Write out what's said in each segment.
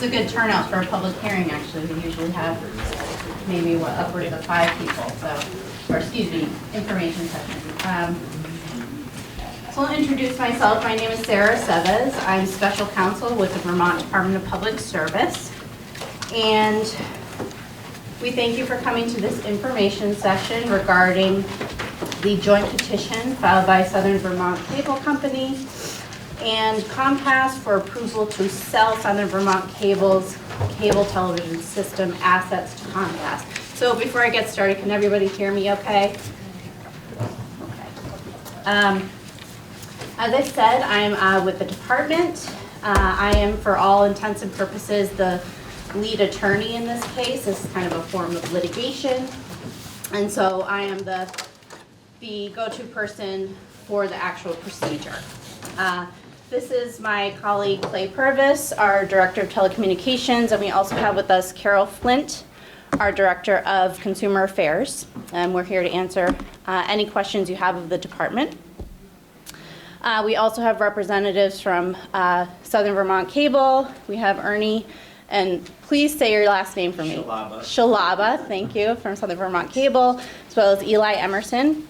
is a good turnout for a public hearing, actually. We usually have maybe, upwards of 5 people, information session. So I'll introduce myself. My name is Sarah Aceves. I'm special counsel with the Vermont Department of Public Service. And we thank you for coming to this information session regarding the joint petition filed by Southern Vermont Cable Company and Comcast for approval to sell Southern Vermont Cable's cable television system assets to Comcast. So before I get started, can everybody hear me okay? Okay. As I said, I'm with the department. I am, for all intents and purposes, the lead attorney in this case. This is kind of a form of litigation. And so I am the go-to person for the actual procedure. This is my colleague Clay Purvis, our Director of Telecommunications, and we also have with us Carol Flint, our Director of Consumer Affairs. And we're here to answer any questions you have of the department. We also have representatives from Southern Vermont Cable. We have Ernie, and please say your last name for me. Shalaba, thank you, from Southern Vermont Cable, as well as Eli Emerson.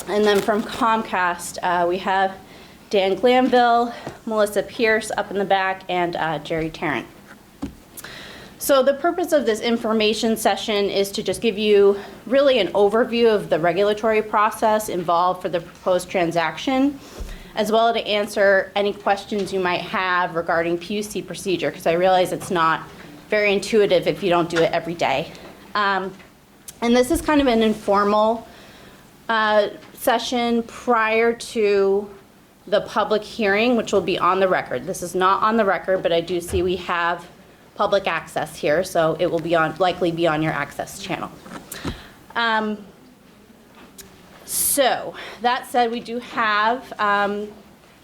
And then from Comcast, we have Dan Glanville, Melissa Pierce up in the back, and Jerry Tarrant. So the purpose of this information session is to just give you really an overview of the regulatory process involved for the proposed transaction, as well as to answer any questions you might have regarding PUC procedure, because I realize it's not very intuitive if you don't do it every day. And this is kind of an informal session prior to the public hearing, which will be on the record. This is not on the record, but I do see we have public access here, so it will be likely be on your access channel. So that said, we do have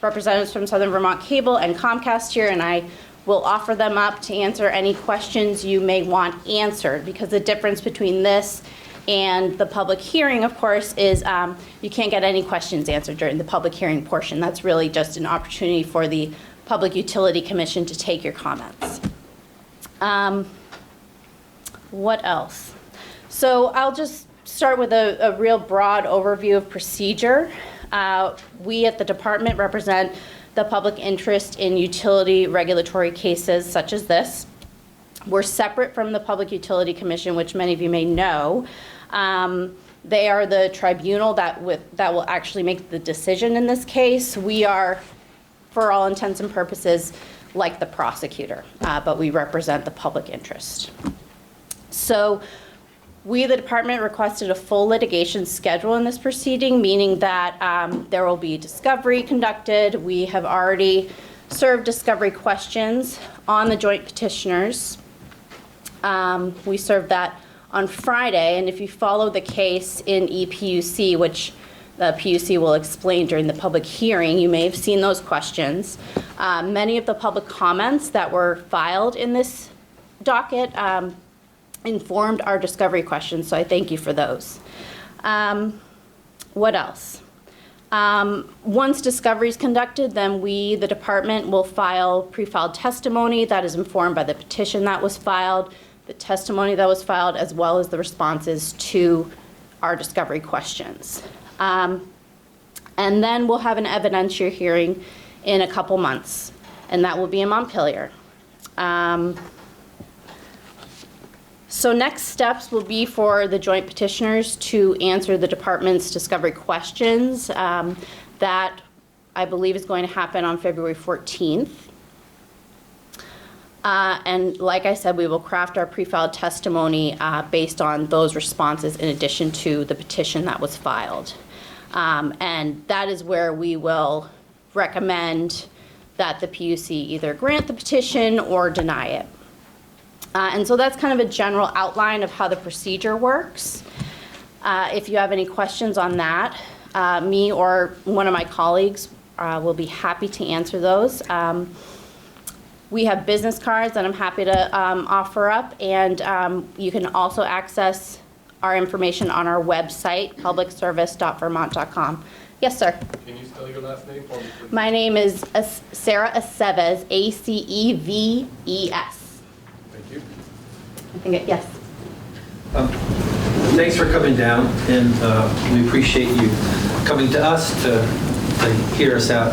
representatives from Southern Vermont Cable and Comcast here, and I will offer them up to answer any questions you may want answered, because the difference between this and the public hearing, of course, is you can't get any questions answered during the public hearing portion. That's really just an opportunity for the Public Utility Commission to take your comments. What else? So I'll just start with a real broad overview of procedure. We at the department represent the public interest in utility regulatory cases such as this. We're separate from the Public Utility Commission, which many of you may know. They are the tribunal that will actually make the decision in this case. We are, for all intents and purposes, like the prosecutor, but we represent the public interest. So we, the department, requested a full litigation schedule in this proceeding, meaning that there will be discovery conducted. We have already served discovery questions on the joint petitioners. We served that on Friday, and if you follow the case in EPUC, which the PUC will explain during the public hearing, you may have seen those questions. Many of the public comments that were filed in this docket informed our discovery questions, so I thank you for those. What else? Once discovery is conducted, then we, the department, will file pre-filed testimony that is informed by the petition that was filed, the testimony that was filed, as well as the responses to our discovery questions. And then we'll have an evidentiary hearing in a couple months, and that will be in Montpelier. So next steps will be for the joint petitioners to answer the department's discovery questions. That, I believe, is going to happen on February 14th. And like I said, we will craft our pre-filed testimony based on those responses in addition to the petition that was filed. And that is where we will recommend that the PUC either grant the petition or deny it. And so that's kind of a general outline of how the procedure works. If you have any questions on that, me or one of my colleagues will be happy to answer those. We have business cards that I'm happy to offer up, and you can also access our information on our website, publicservice.vermont.com. Yes, sir. Can you spell your last name for me, please? My name is Sarah Aceves, Aceves. Yes. Thanks for coming down, and we appreciate you coming to us to hear us out.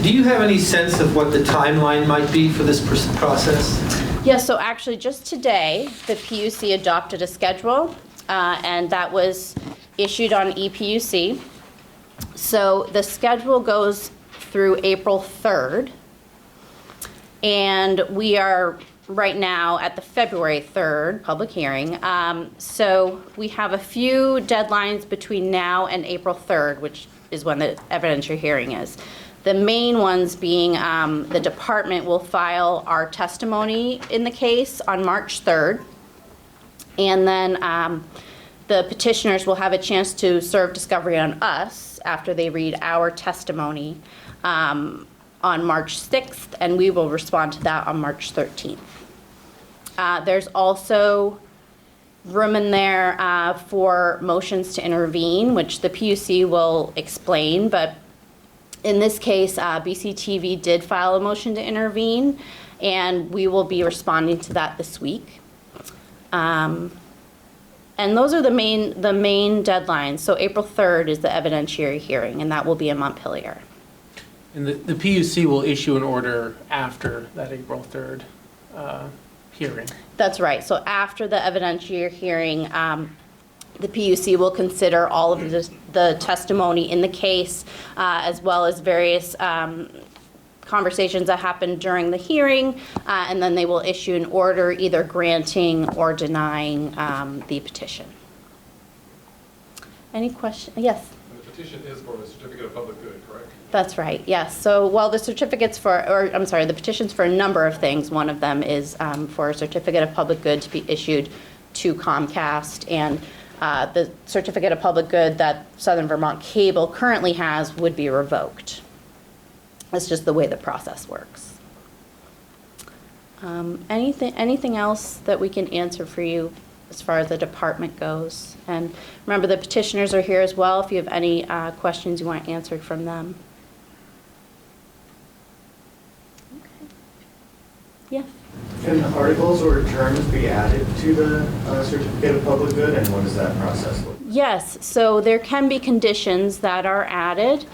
Do you have any sense of what the timeline might be for this process? Yes, so actually just today, the PUC adopted a schedule, and that was issued on ePUC. So the schedule goes through April 3rd, and we are right now at the February 3rd public hearing. So we have a few deadlines between now and April 3rd, which is when the evidentiary hearing is. The main ones being the department will file our testimony in the case on March 3rd. And then the petitioners will have a chance to serve discovery on us after they read our testimony on March 6th, and we will respond to that on March 13th. There's also room in there for motions to intervene, which the PUC will explain, but in this case, BCTV did file a motion to intervene, and we will be responding to that this week. And those are the main deadlines. So April 3rd is the evidentiary hearing, and that will be in Montpelier. And the PUC will issue an order after that April 3rd hearing. That's right. So after the evidentiary hearing, the PUC will consider all of the testimony in the case, as well as various conversations that happened during the hearing, and then they will issue an order either granting or denying the petition. Any question? Yes? And the petition is for a certificate of public good, correct? That's right, yes. So, well, the petition's for a number of things. One of them is for a certificate of public good to be issued to Comcast, and the certificate of public good that Southern Vermont Cable currently has would be revoked. That's just the way the process works. Anything else that we can answer for you as far as the department goes? And remember, the petitioners are here as well if you have any questions you want answered from them. Okay. Yes? Can articles or terms be added to the certificate of public good, and what does that process look like? Yes, so there can be conditions that are added.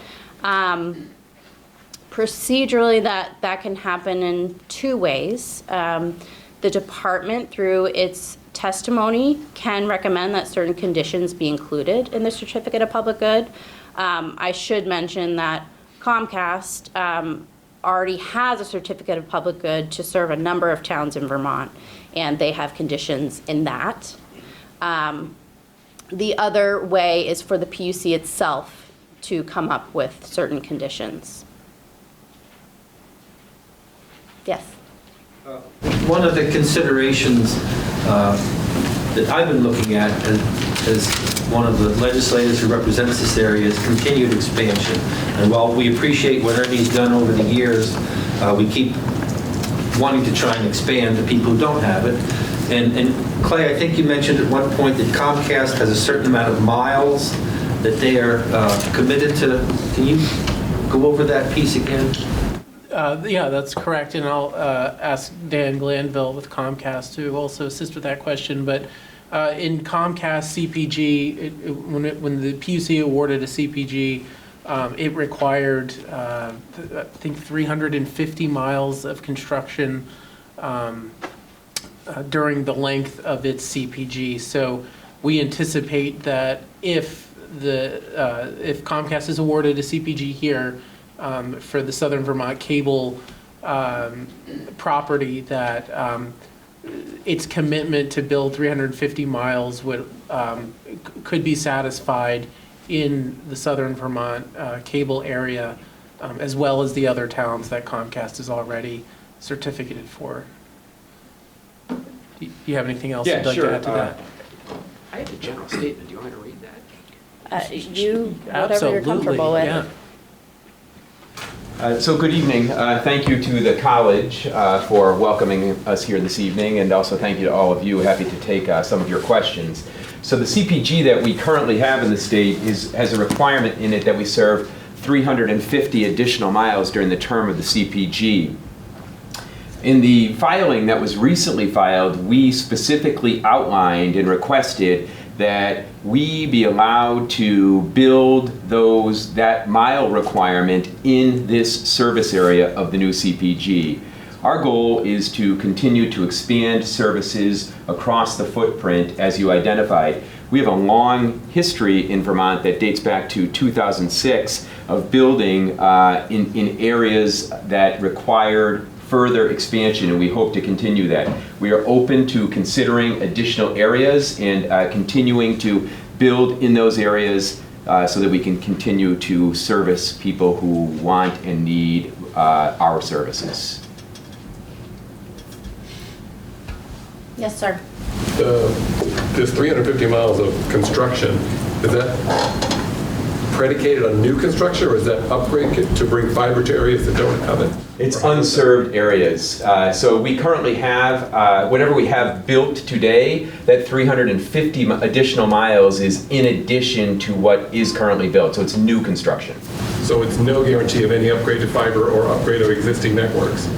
Procedurally, that can happen in two ways. The department, through its testimony, can recommend that certain conditions be included in the certificate of public good. I should mention that Comcast already has a certificate of public good to serve a number of towns in Vermont, and they have conditions in that. The other way is for the PUC itself to come up with certain conditions. Yes? One of the considerations that I've been looking at as one of the legislators who represents this area is continued expansion. And while we appreciate what Ernie's done over the years, we keep wanting to try and expand to people who don't have it. And Clay, I think you mentioned at one point that Comcast has a certain amount of miles that they are committed to. Can you go over that piece again? Yeah, that's correct, and I'll ask Dan Glanville with Comcast to also assist with that question. But in Comcast CPG, when the PUC awarded a CPG, it required, I think, 350 miles of construction during the length of its CPG. So we anticipate that if Comcast is awarded a CPG here, for the Southern Vermont Cable property, that its commitment to build 350 miles could be satisfied in the Southern Vermont Cable area, as well as the other towns that Comcast is already certificated for. Do you have anything else you'd like to add to that? I have a general statement. Do you want me to read that? Whatever you're comfortable with. Yeah. So good evening. Thank you to the college for welcoming us here this evening, and also thank you to all of you. Happy to take some of your questions. So the CPG that we currently have in the state has a requirement in it that we serve 350 additional miles during the term of the CPG. In the filing that was recently filed, we specifically outlined and requested that we be allowed to build that mile requirement in this service area of the new CPG. Our goal is to continue to expand services across the footprint as you identified. We have a long history in Vermont that dates back to 2006 of building in areas that required further expansion, and we hope to continue that. We are open to considering additional areas and continuing to build in those areas so that we can continue to service people who want and need our services. Yes, sir. This 350 miles of construction, is that predicated on new construction, or is that upgrade to bring fiber to areas that don't have it? It's unserved areas. So we currently have, whatever we have built today, that 350 additional miles is in addition to what is currently built. So it's new construction. So it's no guarantee of any upgrade to fiber or upgrade of existing networks?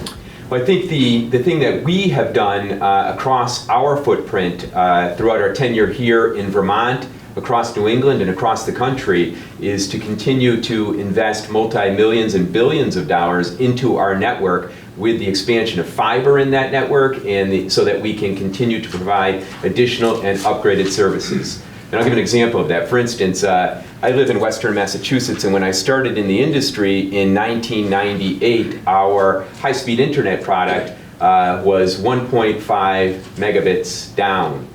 Well, I think the thing that we have done across our footprint throughout our tenure here in Vermont, across New England and across the country, is to continue to invest multi-millions and billions of dollars into our network with the expansion of fiber in that network, and so that we can continue to provide additional and upgraded services. And I'll give an example of that. For instance, I live in Western Massachusetts, and when I started in the industry in 1998, our high-speed internet product was 1.5 megabits down.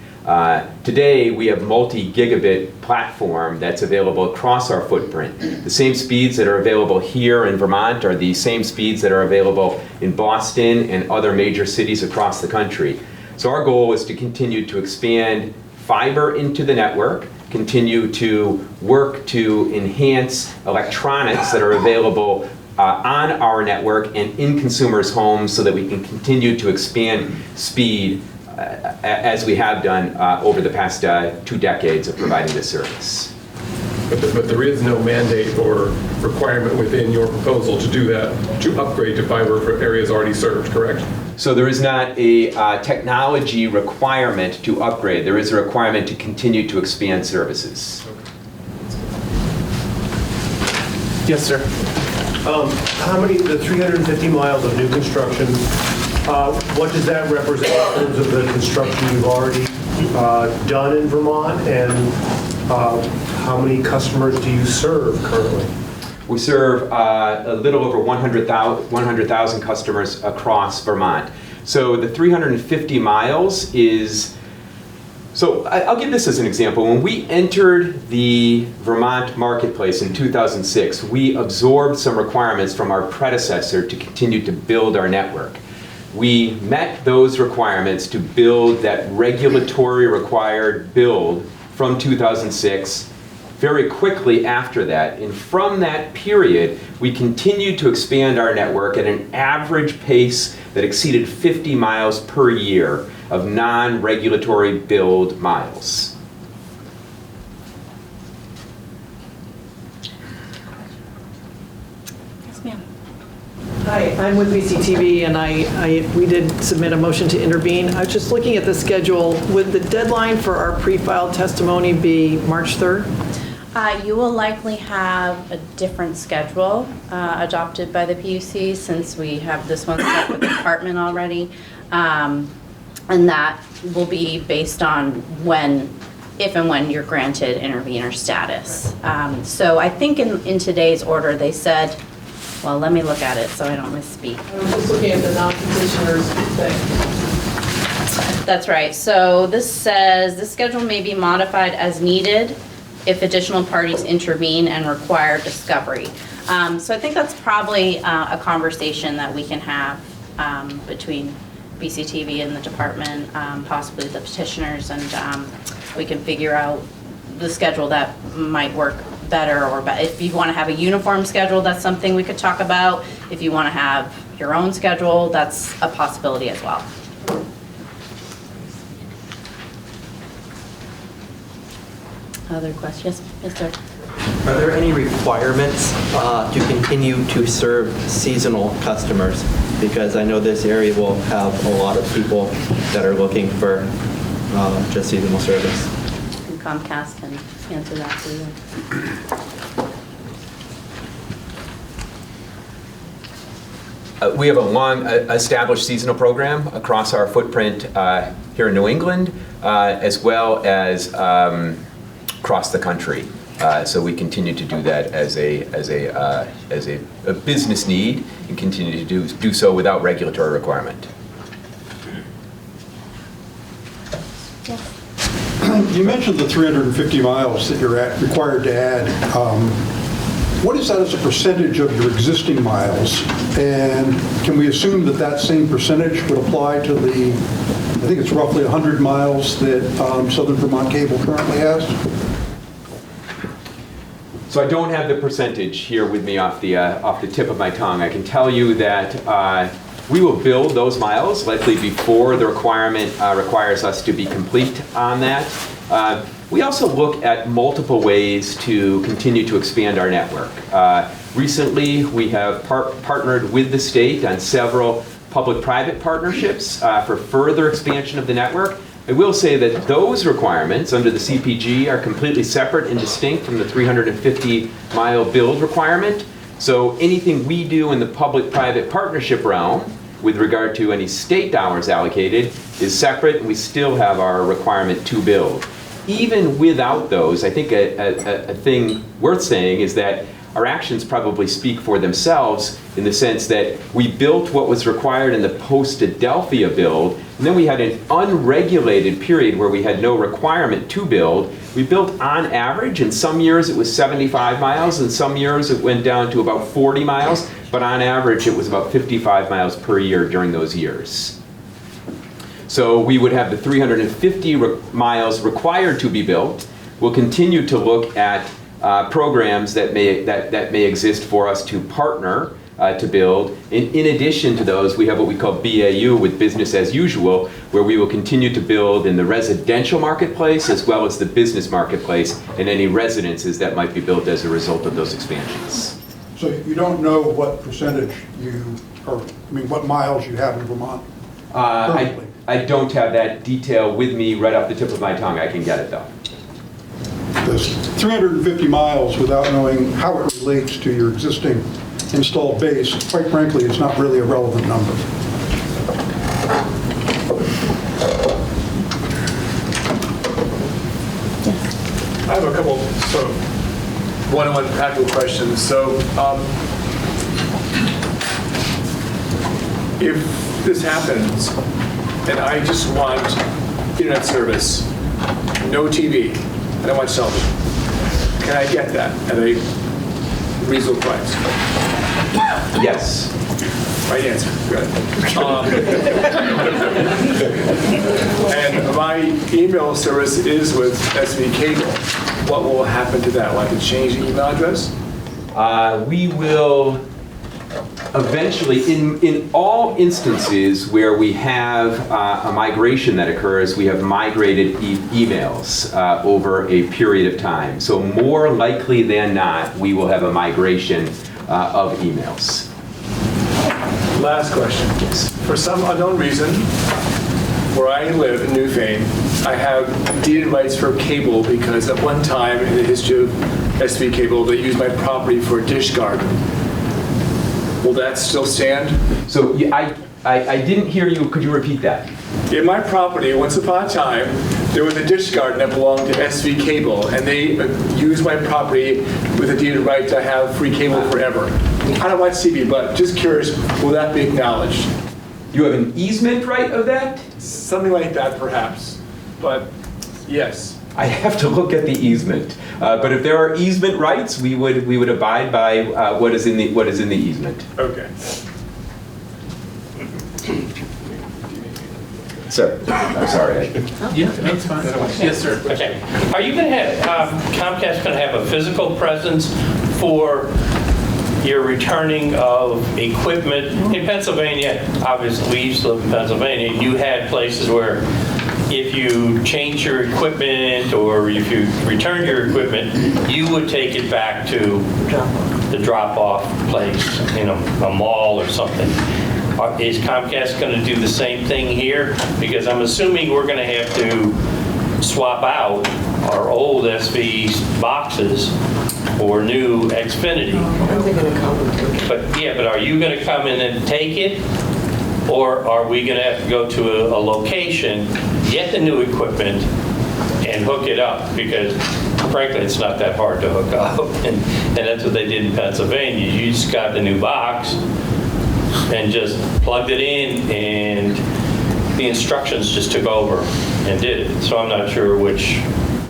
Today, we have multi-gigabit platform that's available across our footprint. The same speeds that are available here in Vermont are the same speeds that are available in Boston and other major cities across the country. So our goal is to continue to expand fiber into the network, continue to work to enhance electronics that are available on our network and in consumers' homes so that we can continue to expand speed as we have done over the past 2 decades of providing this service. But there is no mandate or requirement within your proposal to do that, to upgrade to fiber for areas already served, correct? So there is not a technology requirement to upgrade. There is a requirement to continue to expand services. Yes, sir. The 350 miles of new construction, what does that represent in terms of the construction you've already done in Vermont, and how many customers do you serve currently? We serve a little over 100,000 customers across Vermont. So the 350 miles is, so I'll give this as an example. When we entered the Vermont marketplace in 2006, we absorbed some requirements from our predecessor to continue to build our network. We met those requirements to build that regulatory required build from 2006 very quickly after that. And from that period, we continued to expand our network at an average pace that exceeded 50 miles per year of non-regulatory build miles. Yes, ma'am. Hi, I'm with BCTV, and we did submit a motion to intervene. I was just looking at the schedule. Would the deadline for our pre-filed testimony be March 3rd? You will likely have a different schedule adopted by the PUC, since we have this one set with the department already. And that will be based on if and when you're granted intervener status. So I think in today's order, they said, well, let me look at it so I don't misspeak. I was just looking at the non-petitioners thing. That's right. So this says the schedule may be modified as needed if additional parties intervene and require discovery. So I think that's probably a conversation that we can have between BCTV and the department, possibly the petitioners, and we can figure out the schedule that might work better, or if you want to have a uniform schedule, that's something we could talk about. If you want to have your own schedule, that's a possibility as well. Other questions? Yes, sir. Are there any requirements to continue to serve seasonal customers? because I know this area will have a lot of people that are looking for just seasonal service. And Comcast can answer that for you. We have a long established seasonal program across our footprint here in New England, as well as across the country. So we continue to do that as a business need, and continue to do so without regulatory requirement. You mentioned the 350 miles that you're required to add. What is that as a percentage of your existing miles? And can we assume that that same percentage would apply to the, I think it's roughly 100 miles that Southern Vermont Cable currently has? So I don't have the percentage here with me off the tip of my tongue. I can tell you that we will build those miles likely before the requirement requires us to be complete on that. We also look at multiple ways to continue to expand our network. Recently, we have partnered with the state on several public-private partnerships for further expansion of the network. I will say that those requirements under the CPG are completely separate and distinct from the 350-mile build requirement. So anything we do in the public-private partnership realm with regard to any state dollars allocated is separate, and we still have our requirement to build. Even without those, I think a thing worth saying is that our actions probably speak for themselves in the sense that we built what was required in the post-Adelphia build, and then we had an unregulated period where we had no requirement to build. We built on average, in some years it was 75 miles, in some years it went down to about 40 miles, but on average it was about 55 miles per year during those years. So we would have the 350 miles required to be built. We'll continue to look at programs that may exist for us to partner to build. In addition to those, we have what we call BAU, with business as usual, where we will continue to build in the residential marketplace as well as the business marketplace and any residences that might be built as a result of those expansions. So you don't know what percentage what miles you have in Vermont currently? I don't have that detail with me right off the tip of my tongue. I can get it though. This 350 miles without knowing how it relates to your existing installed base, quite frankly, it's not really a relevant number. I have a couple sort of one-on-one practical questions. So if this happens and I just want internet service, no TV, I don't want cell phone, can I get that at a reasonable price? Yes. Right answer. Good. And my email service is with SV Cable. What will happen to that? Will I have to change the email address? We will eventually, in all instances where we have a migration that occurs, we have migrated emails over a period of time. So more likely than not, we will have a migration of emails. Last question. Yes. For some unknown reason, where I live in Newfane, I have deeded rights for cable because at one time in the history of SV Cable, they used my property for a dish garden. Will that still stand? So I didn't hear you. Could you repeat that? In my property, once upon a time, there was a dish garden that belonged to SV Cable, and they used my property with a deeded right to have free cable forever. I don't watch TV, but just curious, will that be acknowledged? You have an easement right of that? Something like that, perhaps. But yes. I have to look at the easement. But if there are easement rights, we would abide by what is in the easement. Okay. Sir, I'm sorry. Yeah, that's fine. Yes, sir. Okay. Are you going to have, Comcast going to have a physical presence for your returning of equipment? In Pennsylvania, obviously, we used to live in Pennsylvania, you had places where if you change your equipment or if you return your equipment, you would take it back to the drop-off place, a mall or something. Is Comcast going to do the same thing here? Because I'm assuming we're going to have to swap out our old SV boxes for new Xfinity. Are they going to come and take it? But are you going to come in and take it? Or are we going to have to go to a location, get the new equipment, and hook it up? Because frankly, it's not that hard to hook up. And that's what they did in Pennsylvania. You just got the new box and just plugged it in, and the instructions just took over and did it. So I'm not sure which.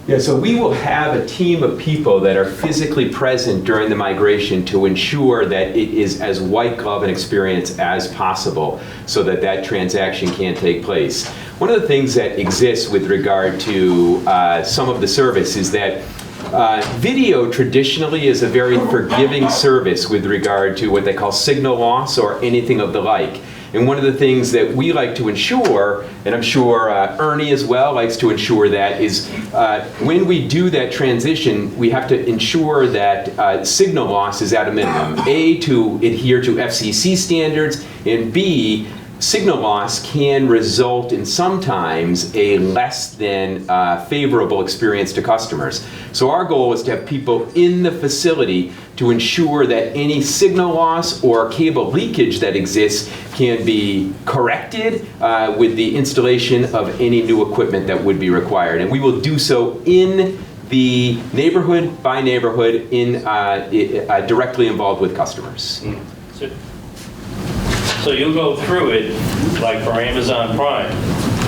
Yeah, so we will have a team of people that are physically present during the migration to ensure that it is as white glove an experience as possible so that that transaction can take place. One of the things that exists with regard to some of the service is that video traditionally is a very forgiving service with regard to what they call signal loss or anything of the like. And one of the things that we like to ensure, and I'm sure Ernie as well likes to ensure that, is when we do that transition, we have to ensure that signal loss is at a minimum. A, to adhere to FCC standards, and B, signal loss can result in sometimes a less than favorable experience to customers. So our goal is to have people in the facility to ensure that any signal loss or cable leakage that exists can be corrected with the installation of any new equipment that would be required. And we will do so in the neighborhood by neighborhood, directly involved with customers. So you'll go through it like for Amazon Prime.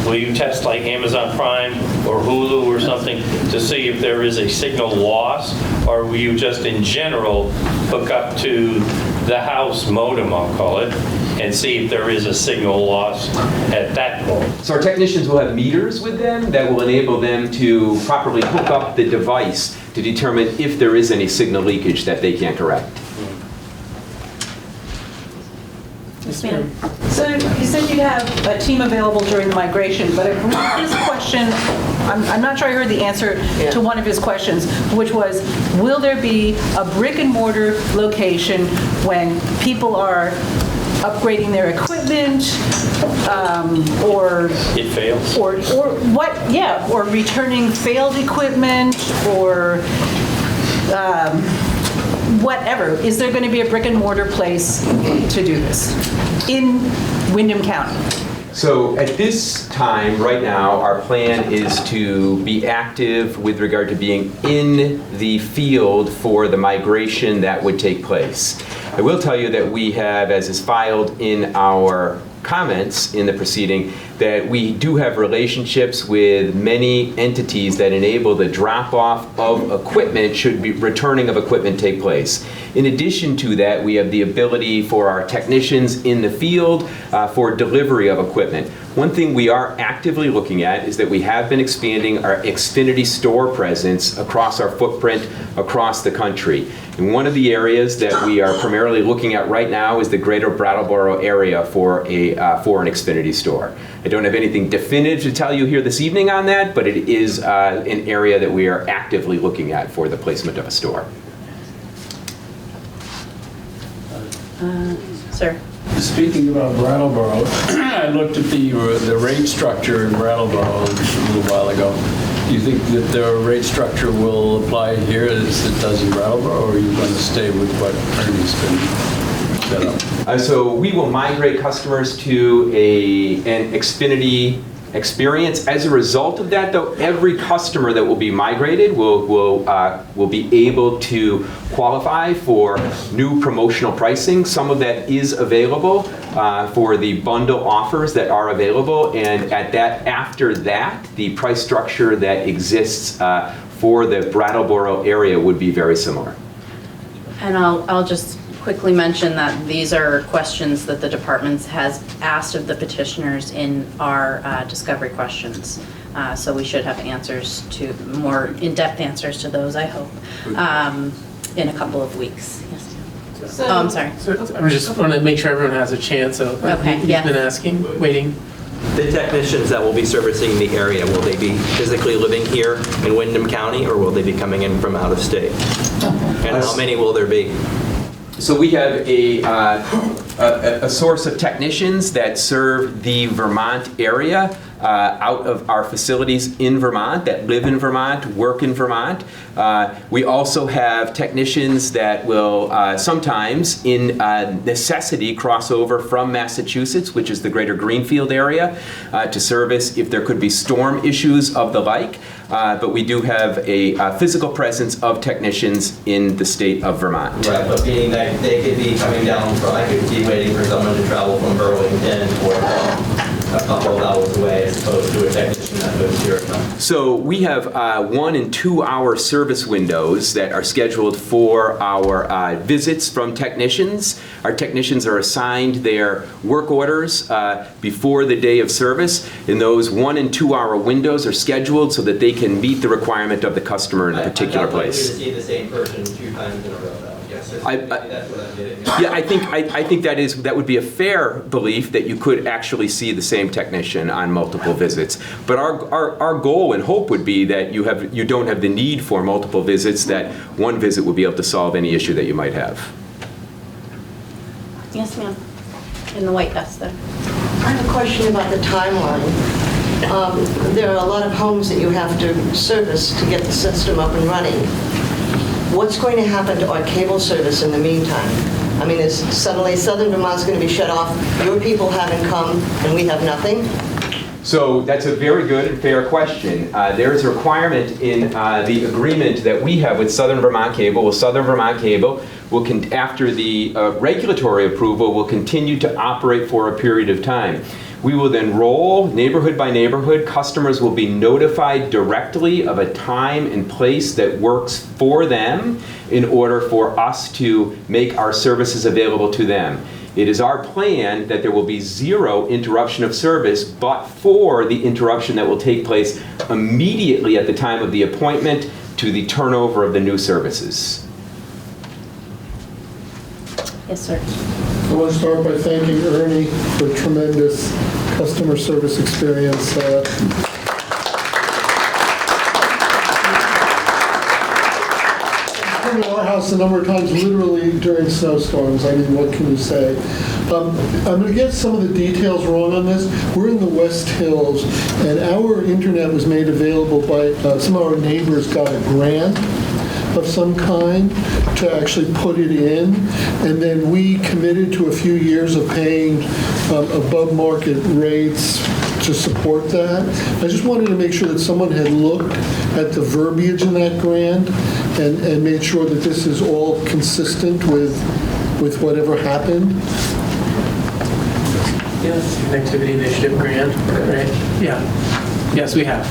Will you test like Amazon Prime or Hulu or something to see if there is a signal loss? Or will you just in general hook up to the house modem, I'll call it, and see if there is a signal loss at that point? So our technicians will have meters with them that will enable them to properly hook up the device to determine if there is any signal leakage that they can correct. So you said you have a team available during the migration, but his question, I'm not sure I heard the answer to one of his questions, which was, will there be a brick and mortar location when people are upgrading their equipment, or it fails, or what? Yeah, or returning failed equipment, or whatever. Is there going to be a brick and mortar place to do this in Windham County? So at this time, right now, our plan is to be active with regard to being in the field for the migration that would take place. I will tell you that we have, as is filed in our comments in the proceeding, that we do have relationships with many entities that enable the drop-off of equipment should be returning of equipment take place. In addition to that, we have the ability for our technicians in the field for delivery of equipment. One thing we are actively looking at is that we have been expanding our Xfinity store presence across our footprint across the country. And one of the areas that we are primarily looking at right now is the greater Brattleboro area for an Xfinity store. I don't have anything definitive to tell you here this evening on that, but it is an area that we are actively looking at for the placement of a store. Sir. Speaking about Brattleboro, I looked at the rate structure in Brattleboro a little while ago. Do you think that the rate structure will apply here as it does in Brattleboro, or are you going to stay with what Ernie's been set up? So we will migrate customers to an Xfinity experience. As a result of that, though, every customer that will be migrated will be able to qualify for new promotional pricing. Some of that is available for the bundle offers that are available, and after that, the price structure that exists for the Brattleboro area would be very similar. And I'll just quickly mention that these are questions that the department has asked of the petitioners in our discovery questions. So we should have answers to, more in-depth answers to those, I hope, in a couple of weeks. Yes. So, I'm sorry. I just want to make sure everyone has a chance. So Okay, he's yes. been asking, waiting. The technicians that will be servicing the area, will they be physically living here in Windham County, or will they be coming in from out of state? And how many will there be? So we have a source of technicians that serve the Vermont area out of our facilities in Vermont, that live in Vermont, work in Vermont. We also have technicians that will sometimes, in necessity, cross over from Massachusetts, which is the greater Greenfield area, to service if there could be storm issues of the like. But we do have a physical presence of technicians in the state of Vermont. Right, but meaning that they could be coming down from, I could be waiting for someone to travel from Burlington or a couple of hours away as opposed to a technician that lives here. So we have 1 and 2 hour service windows that are scheduled for our visits from technicians. Our technicians are assigned their work orders before the day of service, and those 1 and 2 hour windows are scheduled so that they can meet the requirement of the customer in a particular place. I'm not likely to see the same person 2 times in a row, though. Yes, that's what I'm getting. Yeah, I think that would be a fair belief that you could actually see the same technician on multiple visits. But our goal and hope would be that you don't have the need for multiple visits, that one visit would be able to solve any issue that you might have. Yes, ma'am. In the white vest there. I have a question about the timeline. There are a lot of homes that you have to service to get the system up and running. What's going to happen to our cable service in the meantime? I mean, is suddenly Southern Vermont's going to be shut off, your people haven't come, and we have nothing? So that's a very good and fair question. There is a requirement in the agreement that we have with Southern Vermont Cable. Well, Southern Vermont Cable will, after the regulatory approval, will continue to operate for a period of time. We will then roll neighborhood by neighborhood. Customers will be notified directly of a time and place that works for them in order for us to make our services available to them. It is our plan that there will be 0 interruption of service, but for the interruption that will take place immediately at the time of the appointment to the turnover of the new services. Yes, sir. I want to start by thanking Ernie for tremendous customer service experience. I've come to our house a number of times, literally during snowstorms. I mean, what can you say? I'm going to get some of the details wrong on this. We're in the West Hills, and our internet was made available by some of our neighbors got a grant of some kind to actually put it in, and then we committed to a few years of paying above market rates to support that. I just wanted to make sure that someone had looked at the verbiage in that grant and made sure that this is all consistent with whatever happened. Yes, Connectivity Initiative Grant, right? Yeah. Yes, we have.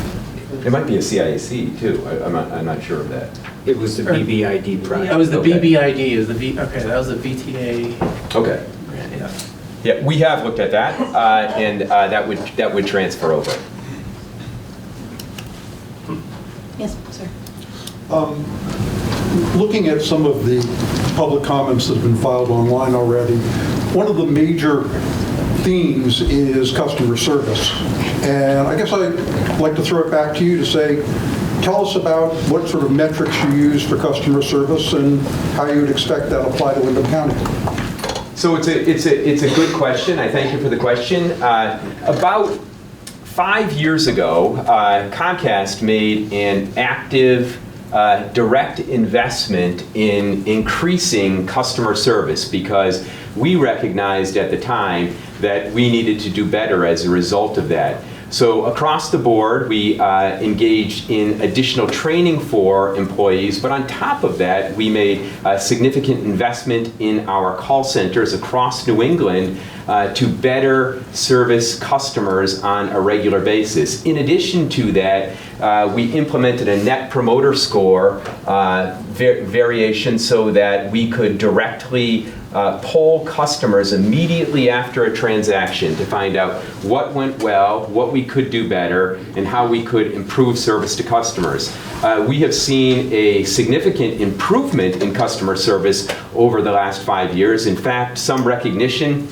It might be a CIAC too. I'm not sure of that. It was the BBID project. That was the BBID. Okay, that was the VTA. Okay. Grant, yeah. Yeah, we have looked at that, and that would transfer over. Yes, sir. Looking at some of the public comments that have been filed online already, one of the major themes is customer service. And I guess I'd like to throw it back to you to say, tell us about what sort of metrics you use for customer service and how you would expect that to apply to Windham County. So it's a good question. I thank you for the question. About 5 years ago, Comcast made an active direct investment in increasing customer service because we recognized at the time that we needed to do better as a result of that. So across the board, we engaged in additional training for employees, but on top of that, we made a significant investment in our call centers across New England to better service customers on a regular basis. In addition to that, we implemented a Net Promoter Score variation so that we could directly poll customers immediately after a transaction to find out what went well, what we could do better, and how we could improve service to customers. We have seen a significant improvement in customer service over the last 5 years. In fact, some recognition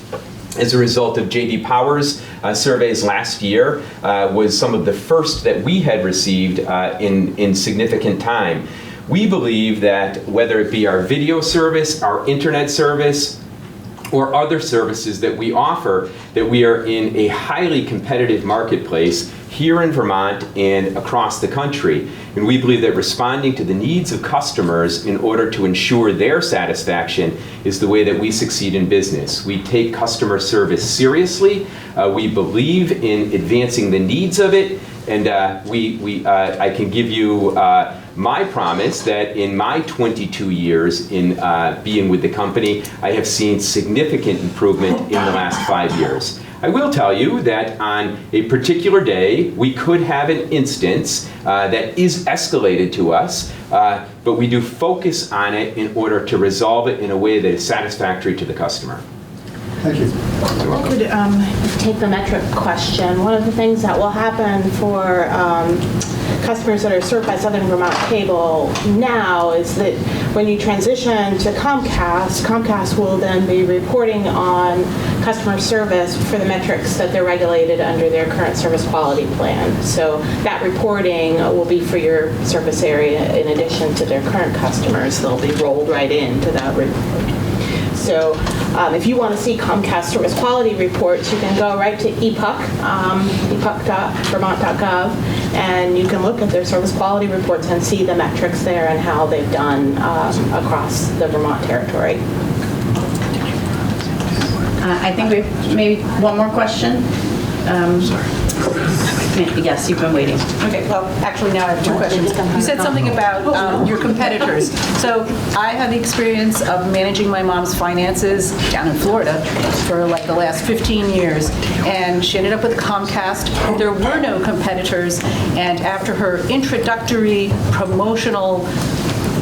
as a result of J.D. Power's surveys last year was some of the first that we had received in significant time. We believe that whether it be our video service, our internet service, or other services that we offer, that we are in a highly competitive marketplace here in Vermont and across the country. And we believe that responding to the needs of customers in order to ensure their satisfaction is the way that we succeed in business. We take customer service seriously. We believe in advancing the needs of it. And I can give you my promise that in my 22 years in being with the company, I have seen significant improvement in the last 5 years. I will tell you that on a particular day, we could have an instance that is escalated to us, but we do focus on it in order to resolve it in a way that is satisfactory to the customer. Thank you. I could take the metric question. One of the things that will happen for customers that are served by Southern Vermont Cable now is that when you transition to Comcast, Comcast will then be reporting on customer service for the metrics that they're regulated under their current service quality plan. So that reporting will be for your service area in addition to their current customers. They'll be rolled right into that report. So if you want to see Comcast service quality reports, you can go right to EPUC, epuc.vermont.gov, and you can look at their service quality reports and see the metrics there and how they've done across the Vermont territory. I think we have maybe one more question. Yes, you've been waiting. Okay, well, actually now I have two questions. You said something about your competitors. So I have the experience of managing my mom's finances down in Florida for like the last 15 years, and she ended up with Comcast. There were no competitors, and after her introductory promotional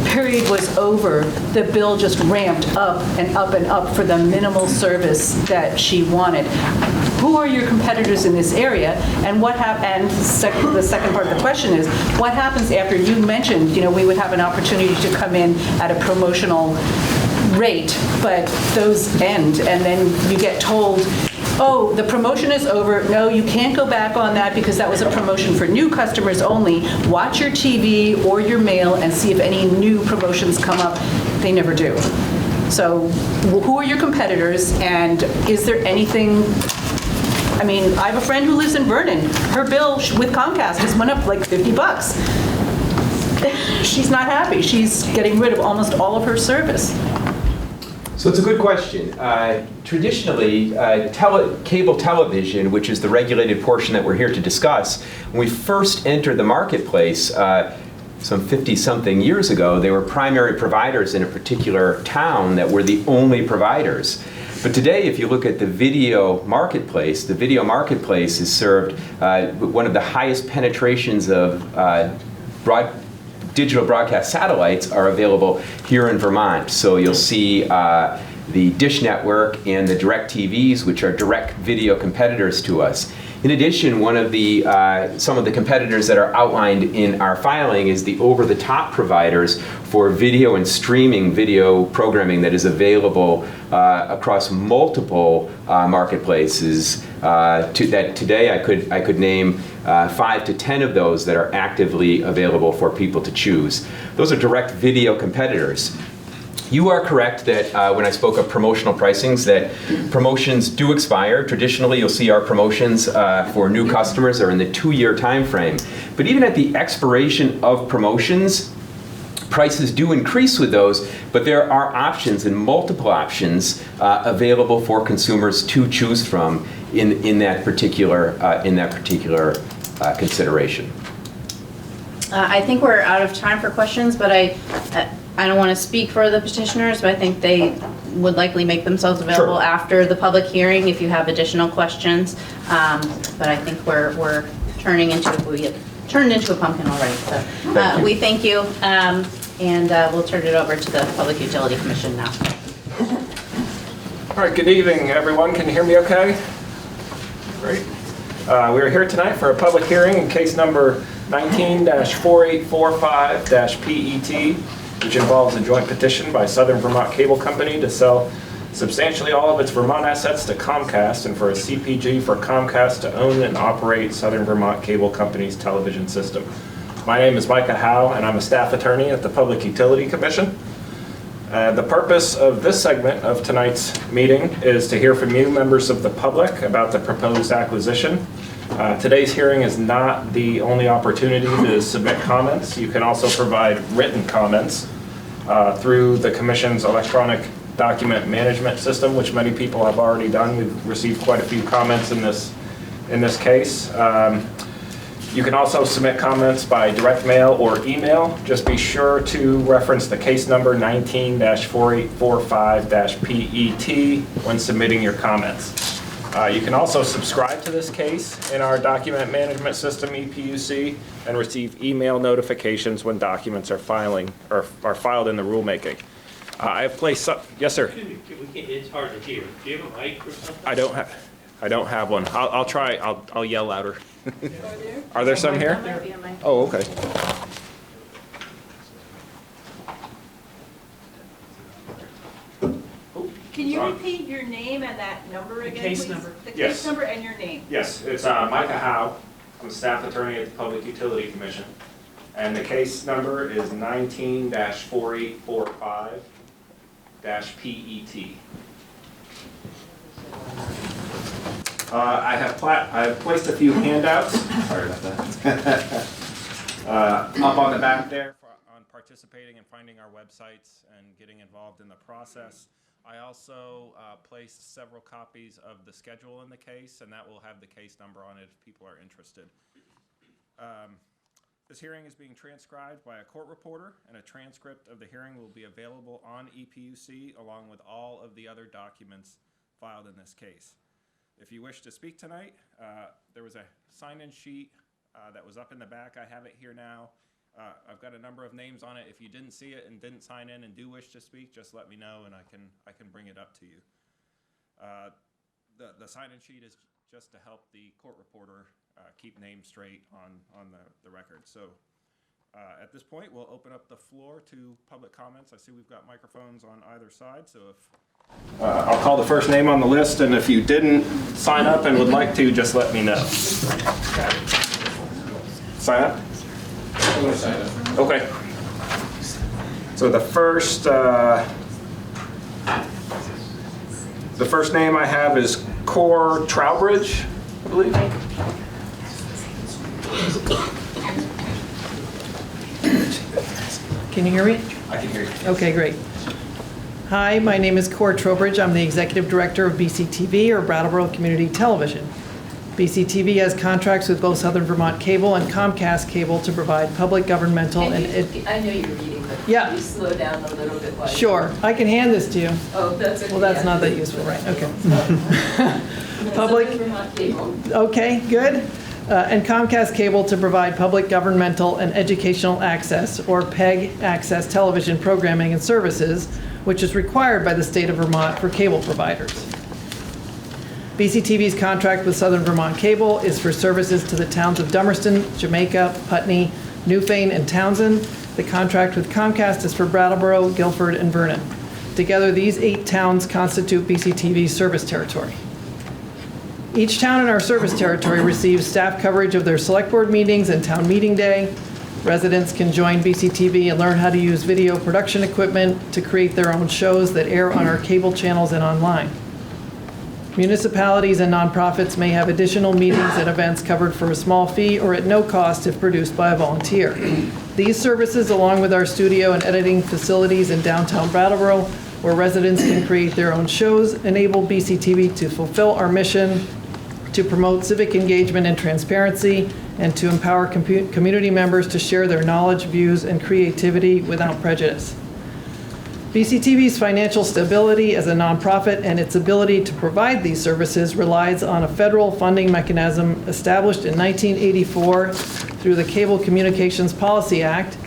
period was over, the bill just ramped up and up and up for the minimal service that she wanted. Who are your competitors in this area, and what and the second part of the question is, what happens after you mentioned, we would have an opportunity to come in at a promotional rate, but those end, and then you get told, oh, the promotion is over. No, you can't go back on that because that was a promotion for new customers only. Watch your TV or your mail and see if any new promotions come up. They never do. So who are your competitors, and is there anything? I mean, I have a friend who lives in Vernon. Her bill with Comcast has went up like $50. She's not happy. She's getting rid of almost all of her service. So it's a good question. Traditionally, cable television, which is the regulated portion that we're here to discuss, when we first entered the marketplace some 50-something years ago, they were primary providers in a particular town that were the only providers. But today, if you look at the video marketplace is served, one of the highest penetrations of digital broadcast satellites are available here in Vermont. So you'll see the Dish Network and the DirecTVs, which are direct video competitors to us. In addition, one of the some of the competitors that are outlined in our filing is the over-the-top providers for video and streaming video programming that is available across multiple marketplaces. Today, I could name 5 to 10 of those that are actively available for people to choose. Those are direct video competitors. You are correct that when I spoke of promotional pricings, that promotions do expire. Traditionally, you'll see our promotions for new customers are in the 2-year time frame. But even at the expiration of promotions, prices do increase with those, but there are options and multiple options available for consumers to choose from in that particular consideration. I think we're out of time for questions, but I don't want to speak for the petitioners, but I think they would likely make themselves available after the public hearing if you have additional questions. But I think we're turning into a pumpkin already. So we thank you, and we'll turn it over to the Public Utility Commission now. All right, good evening, everyone. Can you hear me okay? Great. We're here tonight for a public hearing in case number 19-4845-PET, which involves a joint petition by Southern Vermont Cable Company to sell substantially all of its Vermont assets to Comcast and for a CPG for Comcast to own and operate Southern Vermont Cable Company's television system. My name is Micah Howe, and I'm a staff attorney at the Public Utility Commission. The purpose of this segment of tonight's meeting is to hear from you, members of the public, about the proposed acquisition. Today's hearing is not the only opportunity to submit comments. You can also provide written comments through the Commission's electronic document management system, which many people have already done. We've received quite a few comments in this case. You can also submit comments by direct mail or email. Just be sure to reference the case number 19-4845-PET when submitting your comments. You can also subscribe to this case in our document management system, EPUC, and receive email notifications when documents are filed in the rulemaking. I have placed some, yes, sir. It's hard to hear. Do you have a mic or something? I don't have one. I'll try. I'll yell louder. Are there some here? Oh, okay. Can you repeat your name and that number again, please? The case Yes. number and your name. Yes, it's Micah Howe. I'm a staff attorney at the Public Utility Commission. And the case number is 19-4845-PET. I have placed a few handouts. Sorry about that. Up on the back there on participating and finding our websites and getting involved in the process. I also placed several copies of the schedule in the case, and that will have the case number on it if people are interested. This hearing is being transcribed by a court reporter, and a transcript of the hearing will be available on EPUC along with all of the other documents filed in this case. If you wish to speak tonight, there was a sign-in sheet that was up in the back. I have it here now. I've got a number of names on it. If you didn't see it and didn't sign in and do wish to speak, just let me know and I can bring it up to you. The sign-in sheet is just to help the court reporter keep names straight on the record. So at this point, we'll open up the floor to public comments. I see we've got microphones on either side, so if I'll call the first name on the list, and if you didn't sign up and would like to, just let me know. Sign up? I'm going to sign up. Okay. So the first name I have is Core Trowbridge, I believe. Can you hear me? I can hear you. Okay, great. Hi, my name is Cora Trowbridge. I'm the Executive Director of BCTV, or Brattleboro Community Television. BCTV has contracts with both Southern Vermont Cable and Comcast Cable to provide public, governmental, I know you're reading, but yeah. can you slow down a little bit? Sure, I can hand this to you. Oh, that's okay. Well, that's not that useful, right? Okay. Public. Southern Vermont Cable. Okay, good. And Comcast Cable to provide public, governmental, and educational access, or PEG access television programming and services, which is required by the state of Vermont for cable providers. BCTV's contract with Southern Vermont Cable is for services to the towns of Dummerston, Jamaica, Putney, Newfane, and Townsend. The contract with Comcast is for Brattleboro, Guilford, and Vernon. Together, these 8 towns constitute BCTV's service territory. Each town in our service territory receives staff coverage of their select board meetings and town meeting day. Residents can join BCTV and learn how to use video production equipment to create their own shows that air on our cable channels and online. Municipalities and nonprofits may have additional meetings and events covered for a small fee or at no cost if produced by a volunteer. These services, along with our studio and editing facilities in downtown Brattleboro, where residents can create their own shows, enable BCTV to fulfill our mission to promote civic engagement and transparency, and to empower community members to share their knowledge, views, and creativity without prejudice. BCTV's financial stability as a nonprofit and its ability to provide these services relies on a federal funding mechanism established in 1984 through the Cable Communications Policy Act,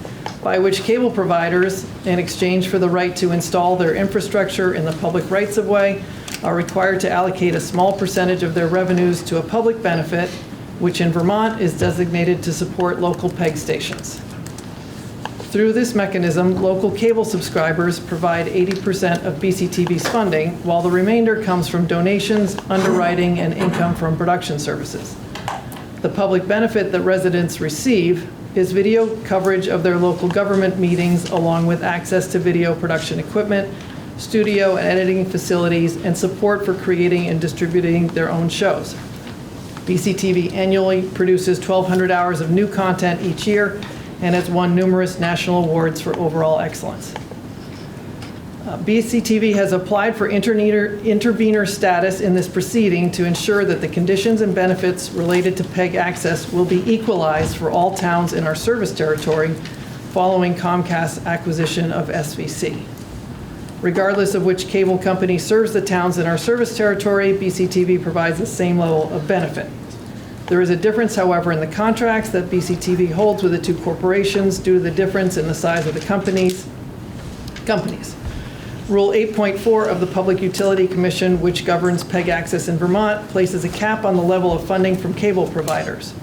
by which cable providers, in exchange for the right to install their infrastructure in the public rights-of-way, are required to allocate a small percentage of their revenues to a public benefit, which in Vermont is designated to support local PEG stations. Through this mechanism, local cable subscribers provide 80% of BCTV's funding, while the remainder comes from donations, underwriting, and income from production services. The public benefit that residents receive is video coverage of their local government meetings, along with access to video production equipment, studio and editing facilities, and support for creating and distributing their own shows. BCTV annually produces 1,200 hours of new content each year and has won numerous national awards for overall excellence. BCTV has applied for intervenor status in this proceeding to ensure that the conditions and benefits related to PEG access will be equalized for all towns in our service territory following Comcast's acquisition of SVC. Regardless of which cable company serves the towns in our service territory, BCTV provides the same level of benefit. There is a difference, however, in the contracts that BCTV holds with the two corporations due to the difference in the size of the companies. Rule 8.4 of the Public Utility Commission, which governs PEG access in Vermont, places a cap on the level of funding from cable providers.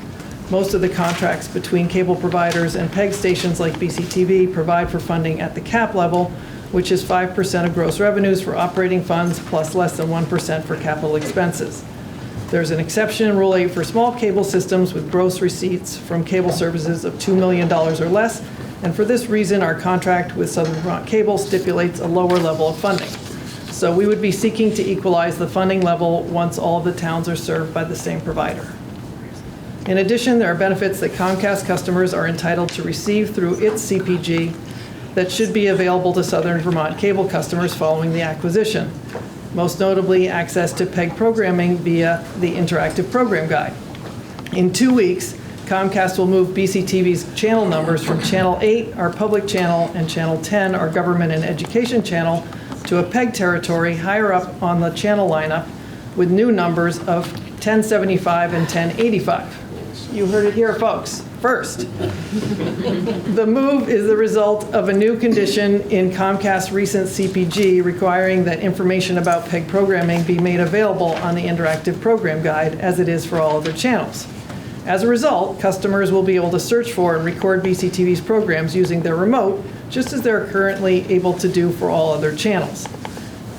Most of the contracts between cable providers and PEG stations like BCTV provide for funding at the cap level, which is 5% of gross revenues for operating funds plus less than 1% for capital expenses. There's an exception in Rule 8 for small cable systems with gross receipts from cable services of $2 million or less, and for this reason, our contract with Southern Vermont Cable stipulates a lower level of funding. So we would be seeking to equalize the funding level once all of the towns are served by the same provider. In addition, there are benefits that Comcast customers are entitled to receive through its CPG that should be available to Southern Vermont Cable customers following the acquisition. Most notably, access to PEG programming via the interactive program guide. In 2 weeks, Comcast will move BCTV's channel numbers from Channel 8, our public channel, and Channel 10, our government and education channel, to a PEG territory higher up on the channel lineup with new numbers of 1075 and 1085. You heard it here, folks. First, the move is the result of a new condition in Comcast's recent CPG requiring that information about PEG programming be made available on the interactive program guide as it is for all other channels. As a result, customers will be able to search for and record BCTV's programs using their remote, just as they're currently able to do for all other channels.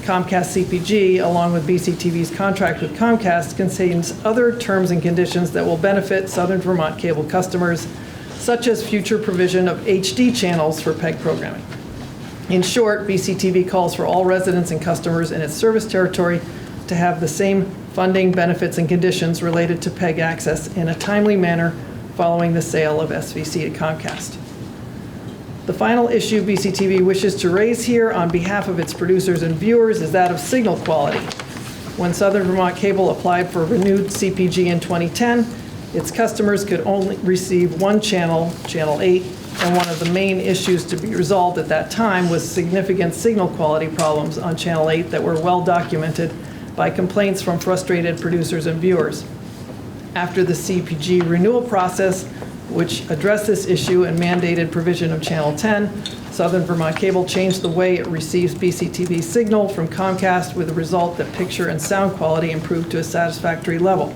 Comcast CPG, along with BCTV's contract with Comcast, contains other terms and conditions that will benefit Southern Vermont Cable customers, such as future provision of HD channels for PEG programming. In short, BCTV calls for all residents and customers in its service territory to have the same funding, benefits, and conditions related to PEG access in a timely manner following the sale of SVC to Comcast. The final issue BCTV wishes to raise here on behalf of its producers and viewers is that of signal quality. When Southern Vermont Cable applied for renewed CPG in 2010, its customers could only receive one channel, Channel 8, and one of the main issues to be resolved at that time was significant signal quality problems on Channel 8 that were well documented by complaints from frustrated producers and viewers. After the CPG renewal process, which addressed this issue and mandated provision of Channel 10, Southern Vermont Cable changed the way it receives BCTV signal from Comcast with the result that picture and sound quality improved to a satisfactory level.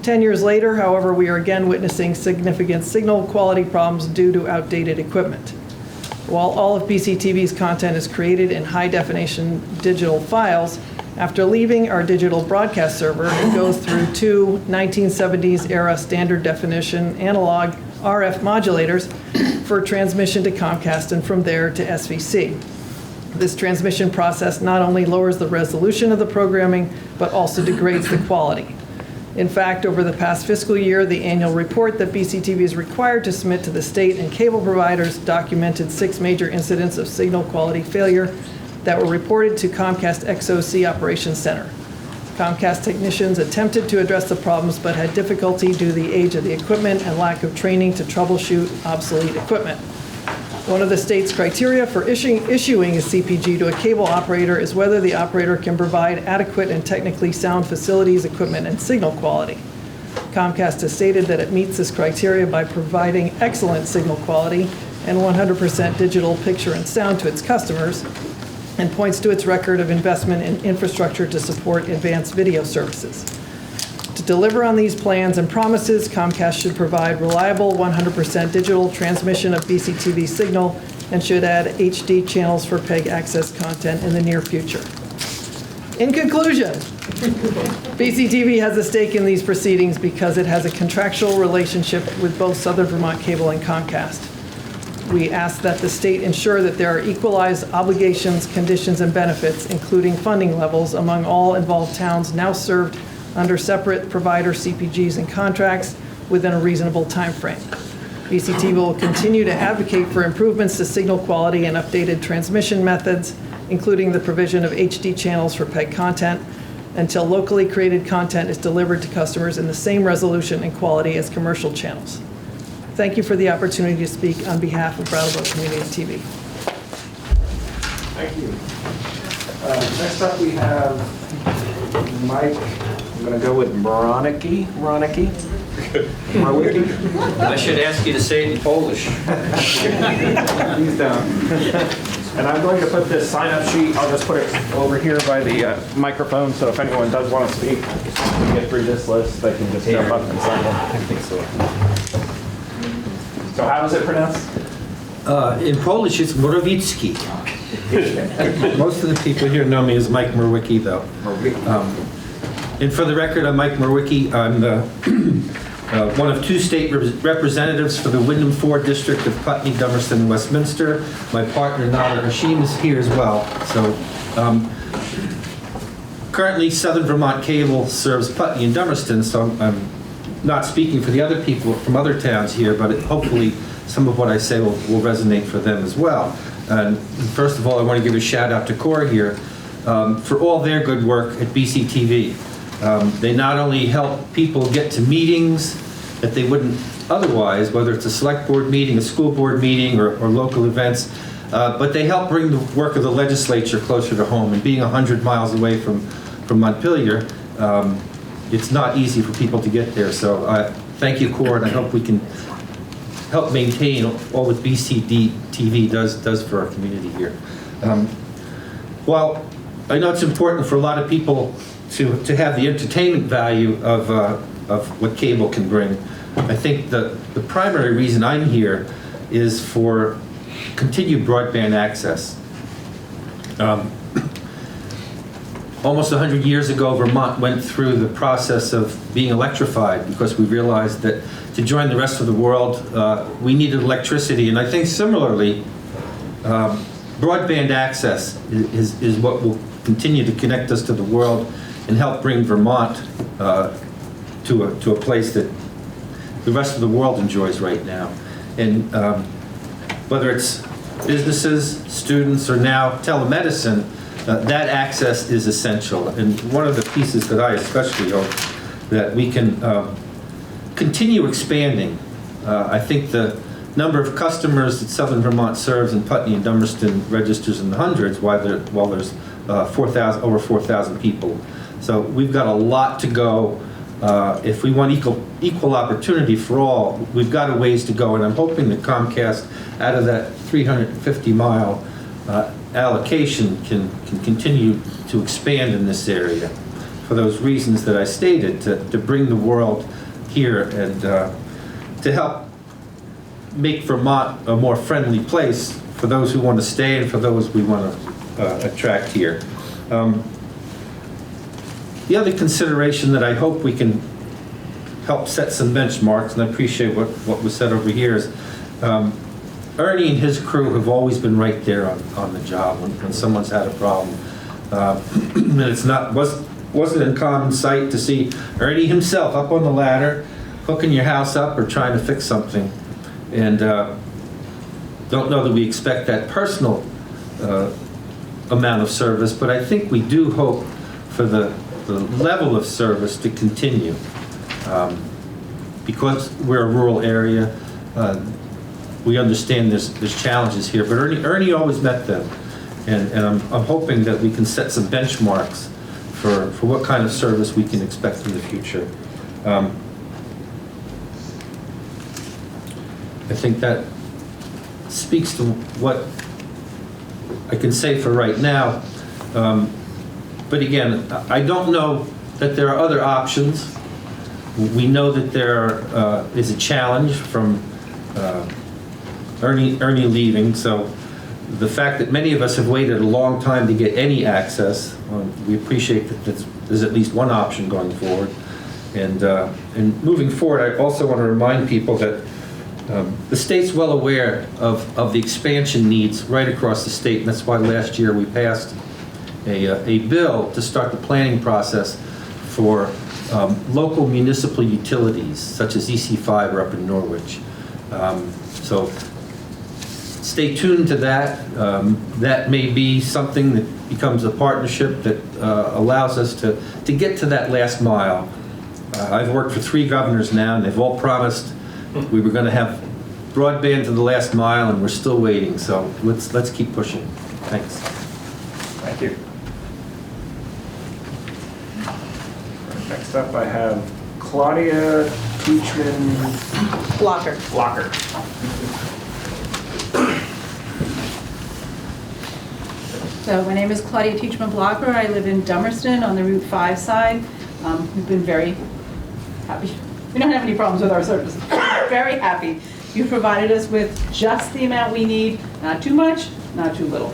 10 years later, however, we are again witnessing significant signal quality problems due to outdated equipment. While all of BCTV's content is created in high-definition digital files, after leaving our digital broadcast server, it goes through two 1970s-era standard definition analog RF modulators for transmission to Comcast and from there to SVC. This transmission process not only lowers the resolution of the programming, but also degrades the quality. In fact, over the past fiscal year, the annual report that BCTV is required to submit to the state and cable providers documented 6 major incidents of signal quality failure that were reported to Comcast XOC Operations Center. Comcast technicians attempted to address the problems but had difficulty due to the age of the equipment and lack of training to troubleshoot obsolete equipment. One of the state's criteria for issuing a CPG to a cable operator is whether the operator can provide adequate and technically sound facilities, equipment, and signal quality. Comcast has stated that it meets this criteria by providing excellent signal quality and 100% digital picture and sound to its customers, and points to its record of investment in infrastructure to support advanced video services. To deliver on these plans and promises, Comcast should provide reliable 100% digital transmission of BCTV signal and should add HD channels for PEG access content in the near future. In conclusion, BCTV has a stake in these proceedings because it has a contractual relationship with both Southern Vermont Cable and Comcast. We ask that the state ensure that there are equalized obligations, conditions, and benefits, including funding levels, among all involved towns now served under separate provider CPGs and contracts within a reasonable time frame. BCTV will continue to advocate for improvements to signal quality and updated transmission methods, including the provision of HD channels for PEG content, until locally created content is delivered to customers in the same resolution and quality as commercial channels. Thank you for the opportunity to speak on behalf of Brattleboro Community TV. Thank you. Next up, we have Mike. I'm going to go with Murnion. I should ask you to say it in Polish. Please don't. And I'm going to put this sign-up sheet, I'll just put it over here by the microphone, so if anyone does want to speak, to get through this list, they can just jump up and sign in. I think so. So how is it pronounced? In Polish, it's Morawicki. Most of the people here know me as Mike Murwicki, though. And for the record, I'm Mike Murwicki. I'm one of two state representatives for the Wyndham 4 District of Putney, Dummerston, and Westminster. My partner, Nada Hashim, is here as well. So currently, Southern Vermont Cable serves Putney and Dummerston, so I'm not speaking for the other people from other towns here, but hopefully some of what I say will resonate for them as well. And first of all, I want to give a shout out to Cora here for all their good work at BCTV. They not only help people get to meetings that they wouldn't otherwise, whether it's a select board meeting, a school board meeting, or local events, but they help bring the work of the legislature closer to home. And being 100 miles away from Montpelier, it's not easy for people to get there. So thank you, Cora, and I hope we can help maintain all that BCTV does for our community here. While I know it's important for a lot of people to have the entertainment value of what cable can bring, I think the primary reason I'm here is for continued broadband access. Almost 100 years ago, Vermont went through the process of being electrified because we realized that to join the rest of the world, we needed electricity. And I think similarly, broadband access is what will continue to connect us to the world and help bring Vermont to a place that the rest of the world enjoys right now. And whether it's businesses, students, or now telemedicine, that access is essential. And one of the pieces that I especially hope that we can continue expanding. I think the number of customers that Southern Vermont serves in Putney and Dummerston registers in the hundreds, while there's over 4,000 people. So we've got a lot to go. If we want equal opportunity for all, we've got a ways to go. And I'm hoping that Comcast, out of that 350-mile allocation, can continue to expand in this area for those reasons that I stated, to bring the world here and to help make Vermont a more friendly place for those who want to stay and for those we want to attract here. The other consideration that I hope we can help set some benchmarks, and I appreciate what was said over here, is Ernie and his crew have always been right there on the job when someone's had a problem. And it's wasn't a common sight to see Ernie himself up on the ladder, hooking your house up or trying to fix something. And don't know that we expect that personal amount of service, but I think we do hope for the level of service to continue. Because we're a rural area, we understand there's challenges here, but Ernie always met them. And I'm hoping that we can set some benchmarks for what kind of service we can expect in the future. I think that speaks to what I can say for right now. But again, I don't know that there are other options. We know that there is a challenge from Ernie leaving, so the fact that many of us have waited a long time to get any access, we appreciate that there's at least one option going forward. And moving forward, I also want to remind people that the state's well aware of the expansion needs right across the state, and that's why last year we passed a bill to start the planning process for local municipal utilities, such as EC5 up in Norwich. So stay tuned to that. That may be something that becomes a partnership that allows us to get to that last mile. I've worked for 3 governors now, and they've all promised we were going to have broadband to the last mile, and we're still waiting. So let's keep pushing. Thanks. Thank you. Next up, I have Claudia Pietschmann. Blocker. So my name is Claudia Pietschmann Blocker. I live in Dummerston on the Route 5 side. We've been very happy. We don't have any problems with our service. Very happy. You've provided us with just the amount we need, not too much, not too little.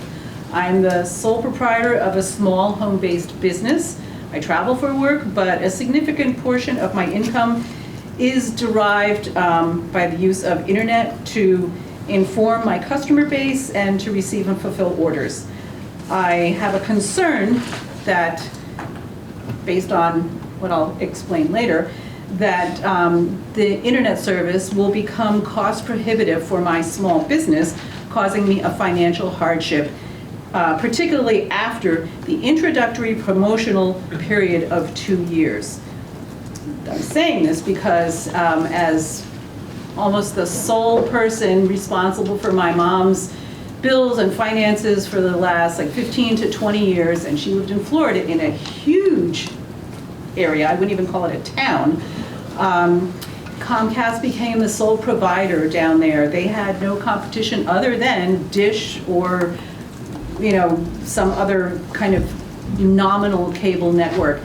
I'm the sole proprietor of a small home-based business. I travel for work, but a significant portion of my income is derived by the use of internet to inform my customer base and to receive and fulfill orders. I have a concern that, based on what I'll explain later, that the internet service will become cost prohibitive for my small business, causing me a financial hardship, particularly after the introductory promotional period of 2 years. I'm saying this because as almost the sole person responsible for my mom's bills and finances for the last 15 to 20 years, and she lived in Florida in a huge area, I wouldn't even call it a town. Comcast became the sole provider down there. They had no competition other than Dish or, some other kind of nominal cable network.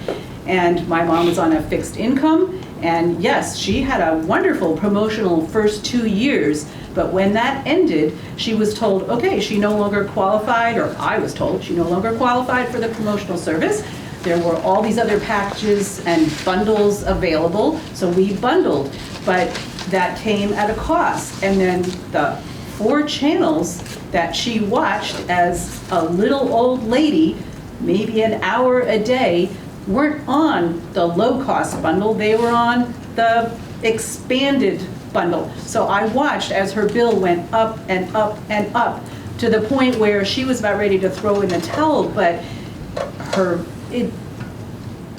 And my mom was on a fixed income, and yes, she had a wonderful promotional first 2 years, but when that ended, she was told, okay, she no longer qualified, or I was told she no longer qualified for the promotional service. There were all these other packages and bundles available, so we bundled, but that came at a cost. And then the 4 channels that she watched as a little old lady, maybe an hour a day, weren't on the low-cost bundle, they were on the expanded bundle. So I watched as her bill went up and up and up to the point where she was about ready to throw in the towel, but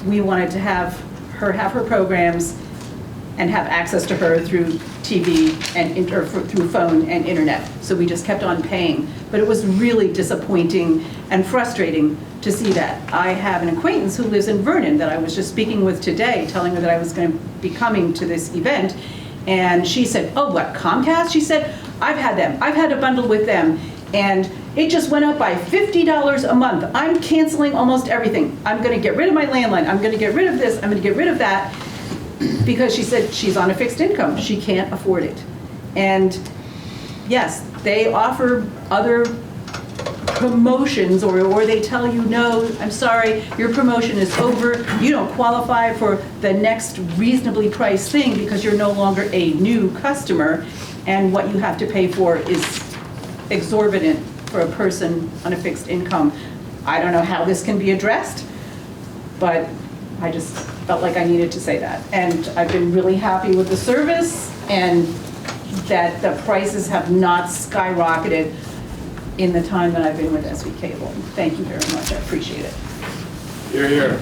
we wanted to have her programs and have access to her through TV and through phone and internet. So we just kept on paying. But it was really disappointing and frustrating to see that. I have an acquaintance who lives in Vernon that I was just speaking with today, telling her that I was going to be coming to this event. And she said, oh, what, Comcast? She said, I've had them. I've had a bundle with them. And it just went up by $50 a month. I'm canceling almost everything. I'm going to get rid of my landline. I'm going to get rid of this. I'm going to get rid of that. Because she said she's on a fixed income. She can't afford it. And yes, they offer other promotions, or they tell you, no, I'm sorry, your promotion is over. You don't qualify for the next reasonably priced thing because you're no longer a new customer, and what you have to pay for is exorbitant for a person on a fixed income. I don't know how this can be addressed, but I just felt like I needed to say that. And I've been really happy with the service, and that the prices have not skyrocketed in the time that I've been with SV Cable. Thank you very much, I appreciate it. You're here.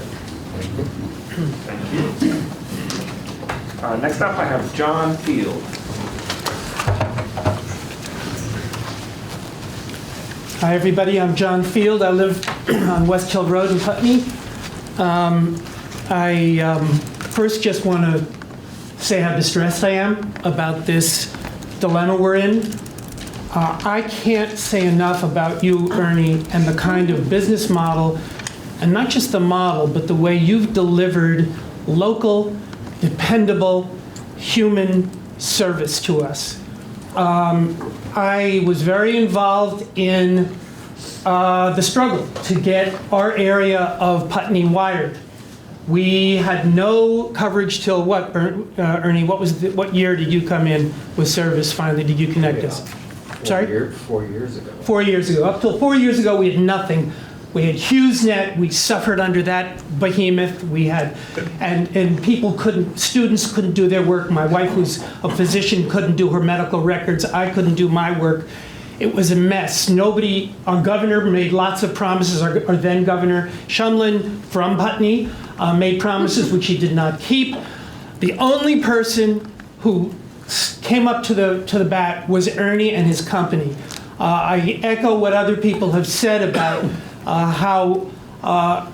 Thank you. Next up, I have John Field. Hi, everybody. I'm John Field. I live on West Hill Road in Putney. I first just want to say how distressed I am about this dilemma we're in. I can't say enough about you, Ernie, and the kind of business model, and not just the model, but the way you've delivered local, dependable, human service to us. I was very involved in the struggle to get our area of Putney wired. We had no coverage till what, Ernie? What year did you come in with service finally? Did you connect us? Sorry? 4 years ago. 4 years ago. Up till 4 years ago, we had nothing. We had HughesNet. We suffered under that behemoth. We had, and people couldn't, students couldn't do their work. My wife, who's a physician, couldn't do her medical records. I couldn't do my work. It was a mess. Nobody, our governor made lots of promises. Our then governor, Shumlin from Putney, made promises which he did not keep. The only person who came up to the bat was Ernie and his company. I echo what other people have said about how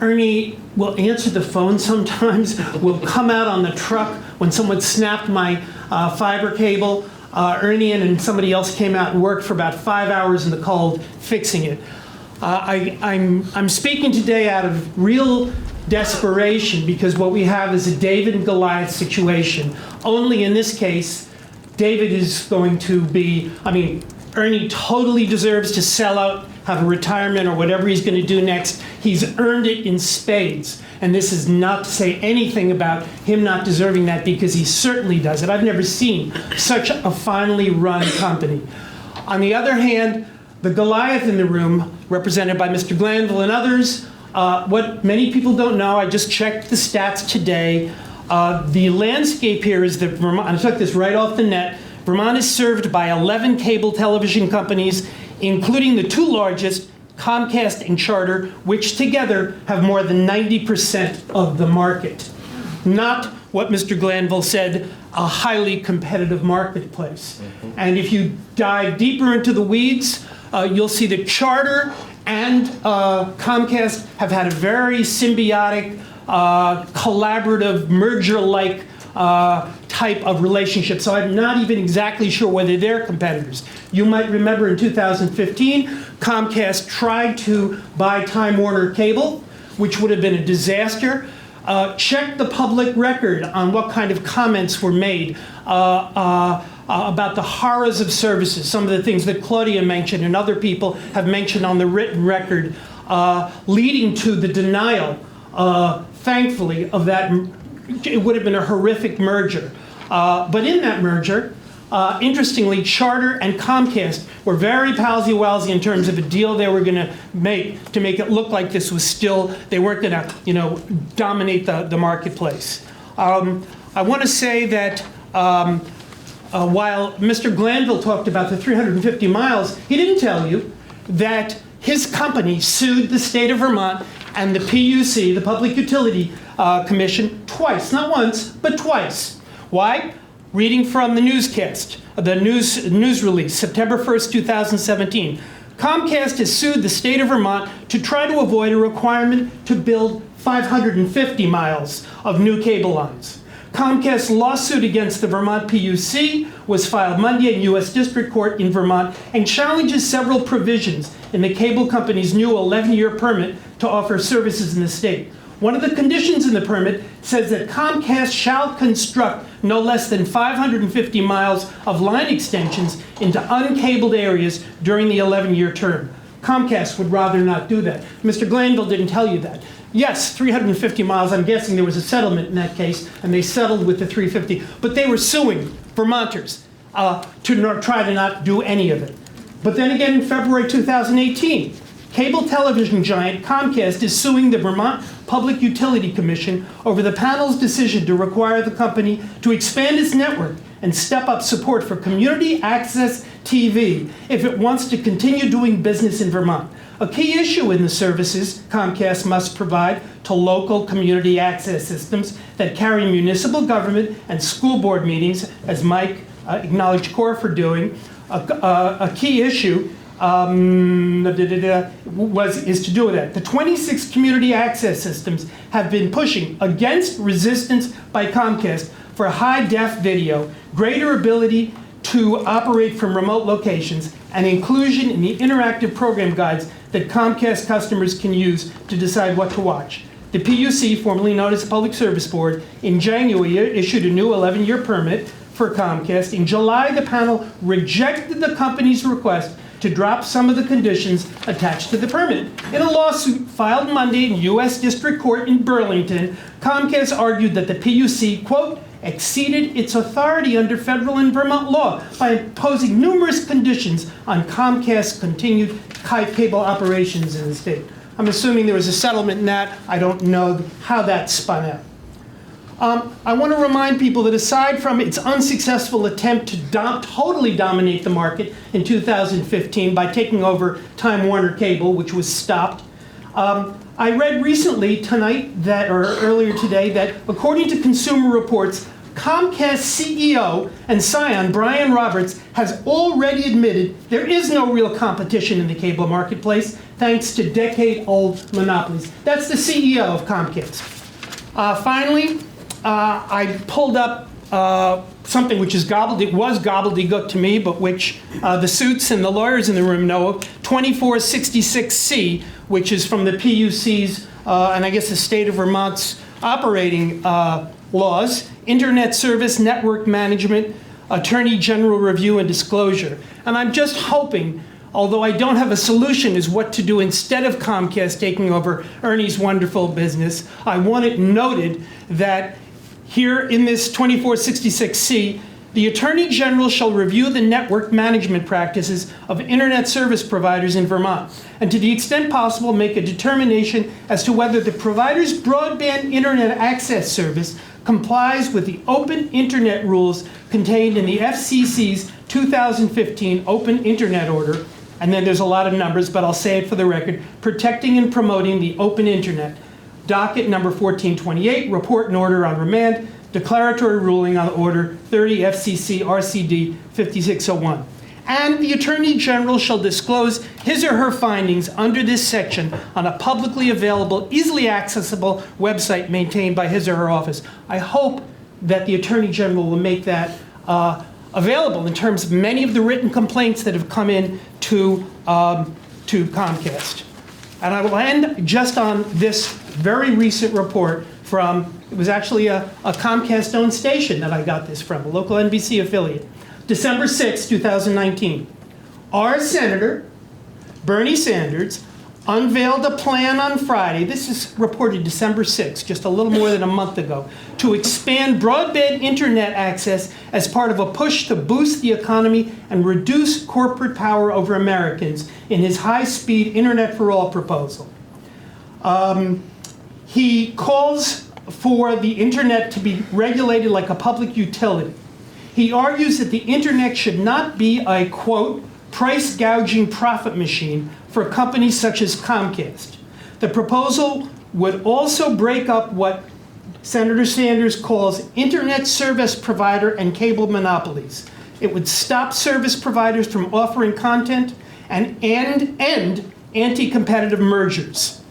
Ernie will answer the phone sometimes, will come out on the truck when someone snapped my fiber cable. Ernie and somebody else came out and worked for about 5 hours in the cold fixing it. I'm speaking today out of real desperation because what we have is a David and Goliath situation. Only in this case, David is going to be, Ernie totally deserves to sell out, have a retirement or whatever he's going to do next. He's earned it in spades. And this is not to say anything about him not deserving that because he certainly does it. I've never seen such a finely run company. On the other hand, the Goliath in the room, represented by Mr. Glanville and others, what many people don't know, I just checked the stats today. The landscape here is that Vermont, I took this right off the net, Vermont is served by 11 cable television companies, including the two largest, Comcast and Charter, which together have more than 90% of the market. Not what Mr. Glanville said, a highly competitive marketplace. And if you dive deeper into the weeds, you'll see that Charter and Comcast have had a very symbiotic, collaborative, merger-like type of relationship. So I'm not even exactly sure whether they're competitors. You might remember in 2015, Comcast tried to buy Time Warner Cable, which would have been a disaster. Check the public record on what kind of comments were made about the horrors of services, some of the things that Claudia mentioned and other people have mentioned on the written record, leading to the denial, thankfully, of that. It would have been a horrific merger. But in that merger, interestingly, Charter and Comcast were very palsy-walsy in terms of a deal they were going to make it look like this was still, they weren't going to, dominate the marketplace. I want to say that while Mr. Glanville talked about the 350 miles, he didn't tell you that his company sued the state of Vermont and the PUC, the Public Utility Commission, twice, not once, but twice. Why? Reading from the newscast, the news release, September 1st, 2017. Comcast has sued the state of Vermont to try to avoid a requirement to build 550 miles of new cable lines. Comcast's lawsuit against the Vermont PUC was filed Monday in U.S. District Court in Vermont and challenges several provisions in the cable company's new 11-year permit to offer services in the state. One of the conditions in the permit says that Comcast shall construct no less than 550 miles of line extensions into uncabled areas during the 11-year term. Comcast would rather not do that. Mr. Glanville didn't tell you that. Yes, 350 miles, I'm guessing there was a settlement in that case, and they settled with the 350, but they were suing Vermonters to try to not do any of it. But then again, in February 2018, cable television giant Comcast is suing the Vermont Public Utility Commission over the panel's decision to require the company to expand its network and step up support for community access TV if it wants to continue doing business in Vermont. A key issue in the services Comcast must provide to local community access systems that carry municipal government and school board meetings, as Mike acknowledged Core for doing, a key issue is to do with that. The 26 community access systems have been pushing against resistance by Comcast for high-def video, greater ability to operate from remote locations, and inclusion in the interactive program guides that Comcast customers can use to decide what to watch. The PUC, formerly known as the Public Service Board, in January issued a new 11-year permit for Comcast. In July, the panel rejected the company's request to drop some of the conditions attached to the permit. In a lawsuit filed Monday in U.S. District Court in Burlington, Comcast argued that the PUC, quote, exceeded its authority under federal and Vermont law by imposing numerous conditions on Comcast's continued cable operations in the state. I'm assuming there was a settlement in that. I don't know how that spun out. I want to remind people that aside from its unsuccessful attempt to totally dominate the market in 2015 by taking over Time Warner Cable, which was stopped, I read recently tonight or earlier today that according to Consumer Reports, Comcast CEO and scion Brian Roberts has already admitted there is no real competition in the cable marketplace thanks to decade-old monopolies. That's the CEO of Comcast. Finally, I pulled up something which is gobbledygook to me, but which the suits and the lawyers in the room know of, 2466C, which is from the PUC's, and I guess the state of Vermont's operating laws, Internet Service Network Management, Attorney General Review and Disclosure. And I'm just hoping, although I don't have a solution as what to do instead of Comcast taking over Ernie's wonderful business, I want it noted that here in this 2466C, the Attorney General shall review the network management practices of internet service providers in Vermont, and to the extent possible, make a determination as to whether the provider's broadband internet access service complies with the open internet rules contained in the FCC's 2015 Open Internet Order, and then there's a lot of numbers, but I'll say it for the record, protecting and promoting the open internet. Docket number 1428, report and order on remand, declaratory ruling on order 30 FCC RCD 5601. And the Attorney General shall disclose his or her findings under this section on a publicly available, easily accessible website maintained by his or her office. I hope that the Attorney General will make that available in terms of many of the written complaints that have come in to Comcast. And I will end just on this very recent report from, it was actually a Comcast-owned station that I got this from, a local NBC affiliate. December 6, 2019. Our Senator, Bernie Sanders, unveiled a plan on Friday, this is reported December 6, just a little more than a month ago, to expand broadband internet access as part of a push to boost the economy and reduce corporate power over Americans in his high-speed Internet for All proposal. He calls for the internet to be regulated like a public utility. He argues that the internet should not be a, quote, price gouging profit machine for companies such as Comcast. The proposal would also break up what Senator Sanders calls internet service provider and cable monopolies. It would stop service providers from offering content and end anti-competitive mergers.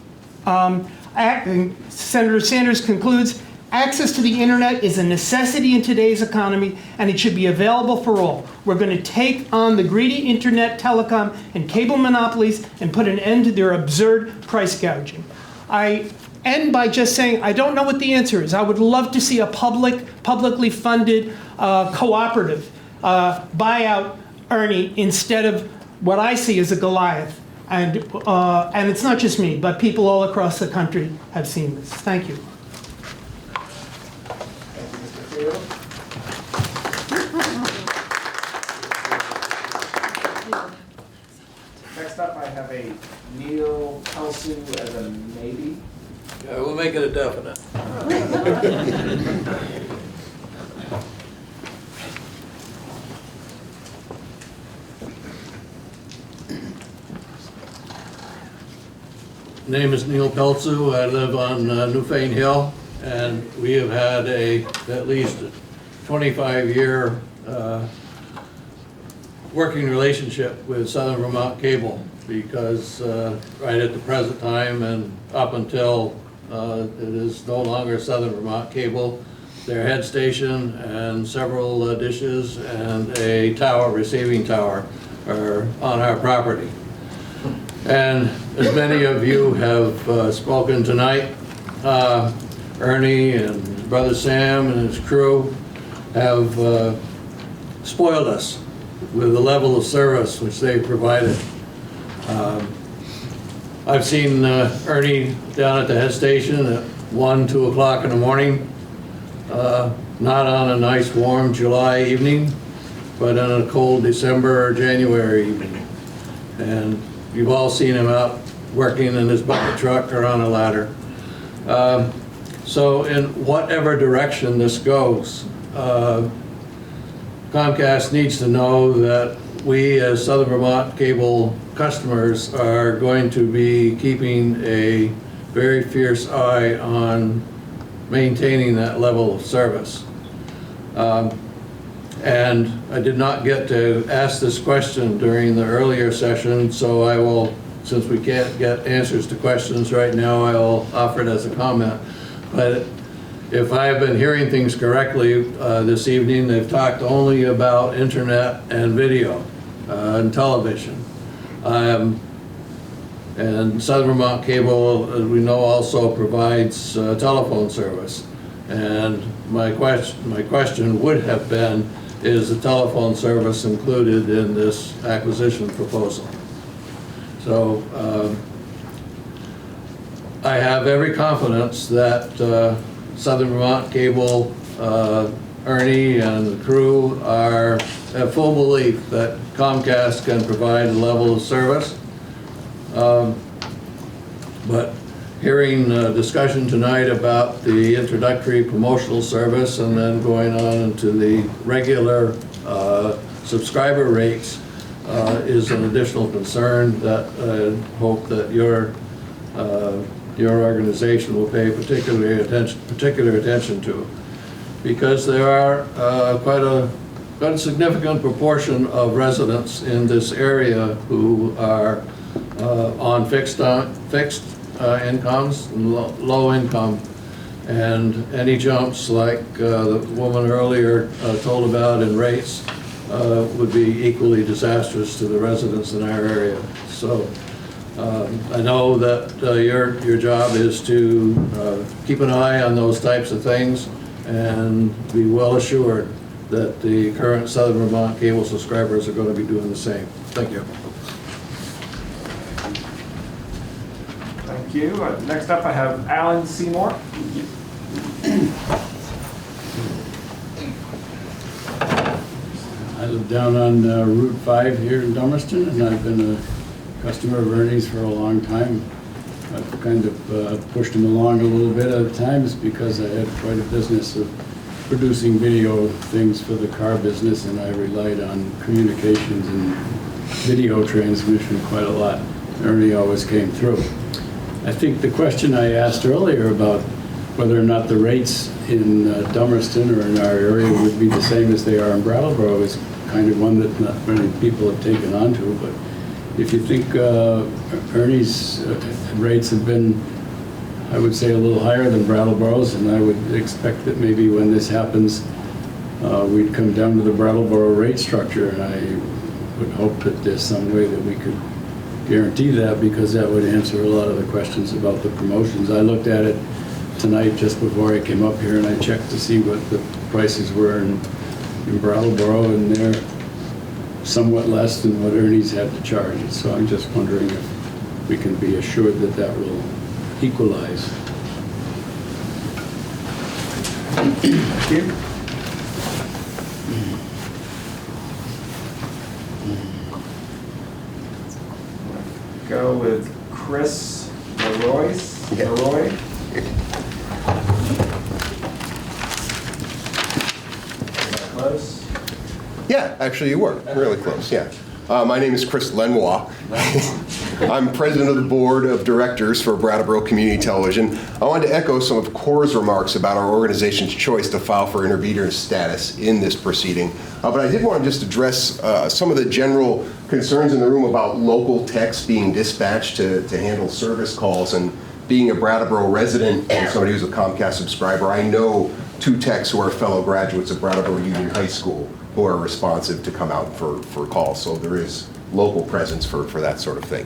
Senator Sanders concludes, access to the internet is a necessity in today's economy, and it should be available for all. We're going to take on the greedy internet, telecom, and cable monopolies and put an end to their absurd price gouging. I end by just saying I don't know what the answer is. I would love to see a publicly funded cooperative buy out Ernie instead of what I see as a Goliath. And it's not just me, but people all across the country have seen this. Thank you. Next up, I have a Neil Kelsu as a maybe. Yeah, we'll make it a definite. Name is Neil Peltzu. I live on Newfane Hill, and we have had at least 25-year working relationship with Southern Vermont Cable, because right at the present time and up until it is no longer Southern Vermont Cable, their head station and several dishes and a tower, receiving tower, are on our property. And as many of you have spoken tonight, Ernie and his brother Sam and his crew have spoiled us with the level of service which they provided. I've seen Ernie down at the head station at 1, 2 o'clock in the morning, not on a nice warm July evening, but on a cold December or January evening. And you've all seen him out working in his bucket truck or on a ladder. So in whatever direction this goes, Comcast needs to know that we as Southern Vermont cable customers are going to be keeping a very fierce eye on maintaining that level of service. And I did not get to ask this question during the earlier session, so I will, since we can't get answers to questions right now, I will offer it as a comment. But if I have been hearing things correctly this evening, they've talked only about internet and video and television. And Southern Vermont Cable, as we know, also provides telephone service. And my question would have been, is the telephone service included in this acquisition proposal? So I have every confidence that Southern Vermont Cable, Ernie and the crew have full belief that Comcast can provide a level of service. But hearing discussion tonight about the introductory promotional service and then going on into the regular subscriber rates is an additional concern that I hope that your organization will pay particular attention to, because there are quite a significant proportion of residents in this area who are on fixed incomes and low income, and any jumps like the woman earlier told about in rates would be equally disastrous to the residents in our area. So I know that your job is to keep an eye on those types of things and be well assured that the current Southern Vermont cable subscribers are going to be doing the same. Thank you. Thank you. Next up, I have Alan Seymour. I live down on Route 5 here in Dummerston, and I've been a customer of Ernie's for a long time. I've kind of pushed him along a little bit at times because I had quite a business of producing video things for the car business, and I relied on communications and video transmission quite a lot. Ernie always came through. I think the question I asked earlier about whether or not the rates in Dummerston or in our area would be the same as they are in Brattleboro is kind of one that not many people have taken on to, but if you think Ernie's rates have been, I would say, a little higher than Brattleboro's, and I would expect that maybe when this happens, we'd come down to the Brattleboro rate structure, and I would hope that there's some way that we could guarantee that, because that would answer a lot of the questions about the promotions. I looked at it tonight just before I came up here, and I checked to see what the prices were in Brattleboro, and they're somewhat less than what Ernie's had to charge. So I'm just wondering if we can be assured that that will equalize. Thank you. Go with Chris Leroy. Close? Yeah, actually you were really close, yeah. My name is Chris Lenoir. I'm president of the board of directors for Brattleboro Community Television. I wanted to echo some of Cora's remarks about our organization's choice to file for intervener status in this proceeding. But I did want to just address some of the general concerns in the room about local techs being dispatched to handle service calls. And being a Brattleboro resident and somebody who's a Comcast subscriber, I know 2 techs who are fellow graduates of Brattleboro Union High School who are responsive to come out for calls. So there is local presence for that sort of thing.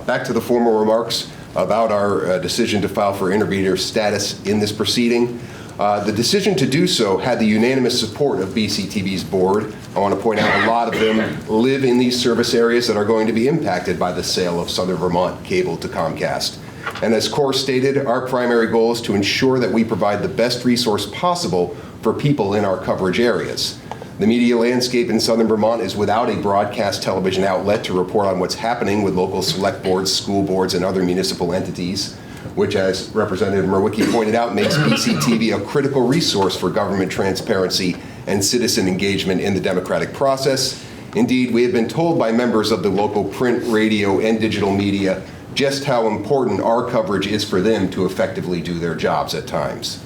Back to the formal remarks about our decision to file for intervener status in this proceeding. The decision to do so had the unanimous support of BCTV's board. I want to point out a lot of them live in these service areas that are going to be impacted by the sale of Southern Vermont Cable to Comcast. And as Cor stated, our primary goal is to ensure that we provide the best resource possible for people in our coverage areas. The media landscape in Southern Vermont is without a broadcast television outlet to report on what's happening with local select boards, school boards, and other municipal entities, which, as Representative Murnion pointed out, makes BCTV a critical resource for government transparency and citizen engagement in the democratic process. Indeed, we have been told by members of the local print, radio, and digital media just how important our coverage is for them to effectively do their jobs at times.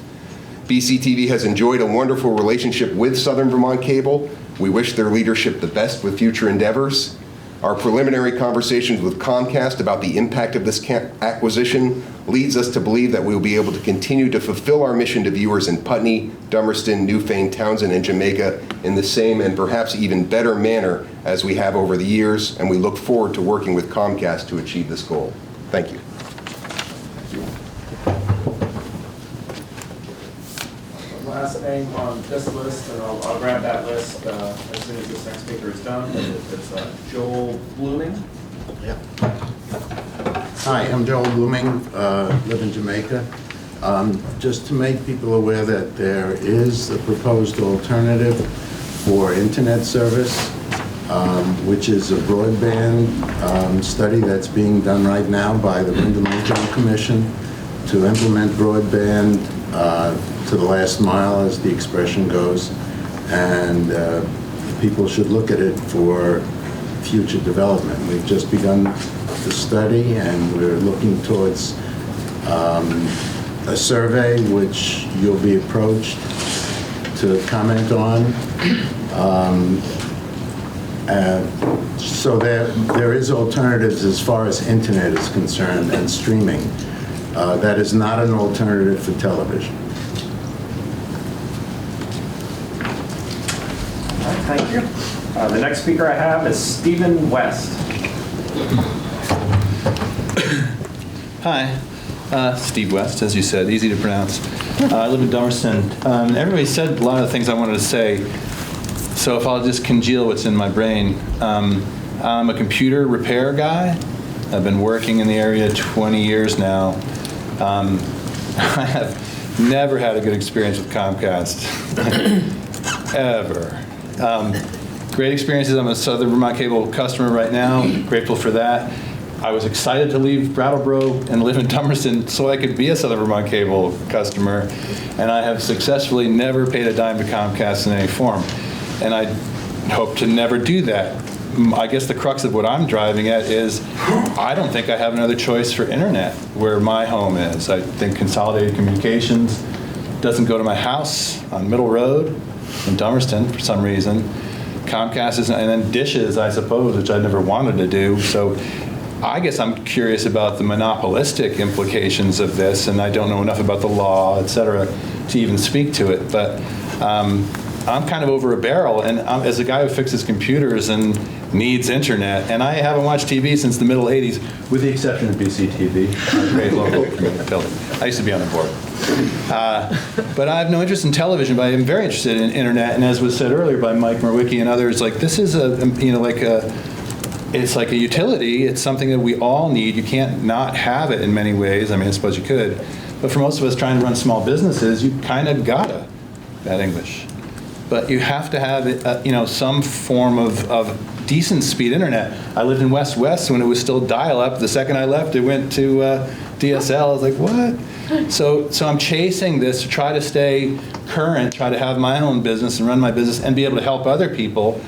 BCTV has enjoyed a wonderful relationship with Southern Vermont Cable. We wish their leadership the best with future endeavors. Our preliminary conversations with Comcast about the impact of this acquisition leads us to believe that we will be able to continue to fulfill our mission to viewers in Putney, Dummerston, Newfane, Townsend, and Jamaica in the same and perhaps even better manner as we have over the years, and we look forward to working with Comcast to achieve this goal. Thank you. Last name on this list, and I'll grab that list as soon as this next speaker is done. It's Joel Blooming. Yep. Hi, I'm Joel Blooming, live in Jamaica. Just to make people aware that there is a proposed alternative for internet service, which is a broadband study that's being done right now by the Wyndham Regional Commission to implement broadband to the last mile, as the expression goes, and people should look at it for future development. We've just begun the study, and we're looking towards a survey which you'll be approached to comment on. So there is alternatives as far as internet is concerned and streaming. That is not an alternative for television. Thank you. The next speaker I have is Stephen West. Hi, Steve West, as you said, easy to pronounce. I live in Dummerston. Everybody said a lot of the things I wanted to say, so if I'll just congeal what's in my brain. I'm a computer repair guy. I've been working in the area 20 years now. I have never had a good experience with Comcast, ever. Great experiences. I'm a Southern Vermont Cable customer right now. Grateful for that. I was excited to leave Brattleboro and live in Dummerston so I could be a Southern Vermont Cable customer, and I have successfully never paid a dime to Comcast in any form, and I hope to never do that. I guess the crux of what I'm driving at is I don't think I have another choice for internet where my home is. I think Consolidated Communications doesn't go to my house on Middle Road in Dummerston for some reason. Comcast isn't, and then dishes, I suppose, which I never wanted to do. So I guess I'm curious about the monopolistic implications of this, and I don't know enough about the law, et cetera, to even speak to it. But I'm kind of over a barrel, and as a guy who fixes computers and needs internet, and I haven't watched TV since the middle 80s, with the exception of BCTV, a great local community. I used to be on the board. But I have no interest in television, but I'm very interested in internet, and as was said earlier by Mike Murnion and others, like this is it's like a utility. It's something that we all need. You can't not have it in many ways. I mean, I suppose you could, but for most of us trying to run small businesses, you kind of gotta, bad English, but you have to have it, some form of decent speed internet. I lived in West when it was still dial-up. The second I left, it went to DSL. I was like, what? So I'm chasing this to try to stay current, try to have my own business and run my business and be able to help other people.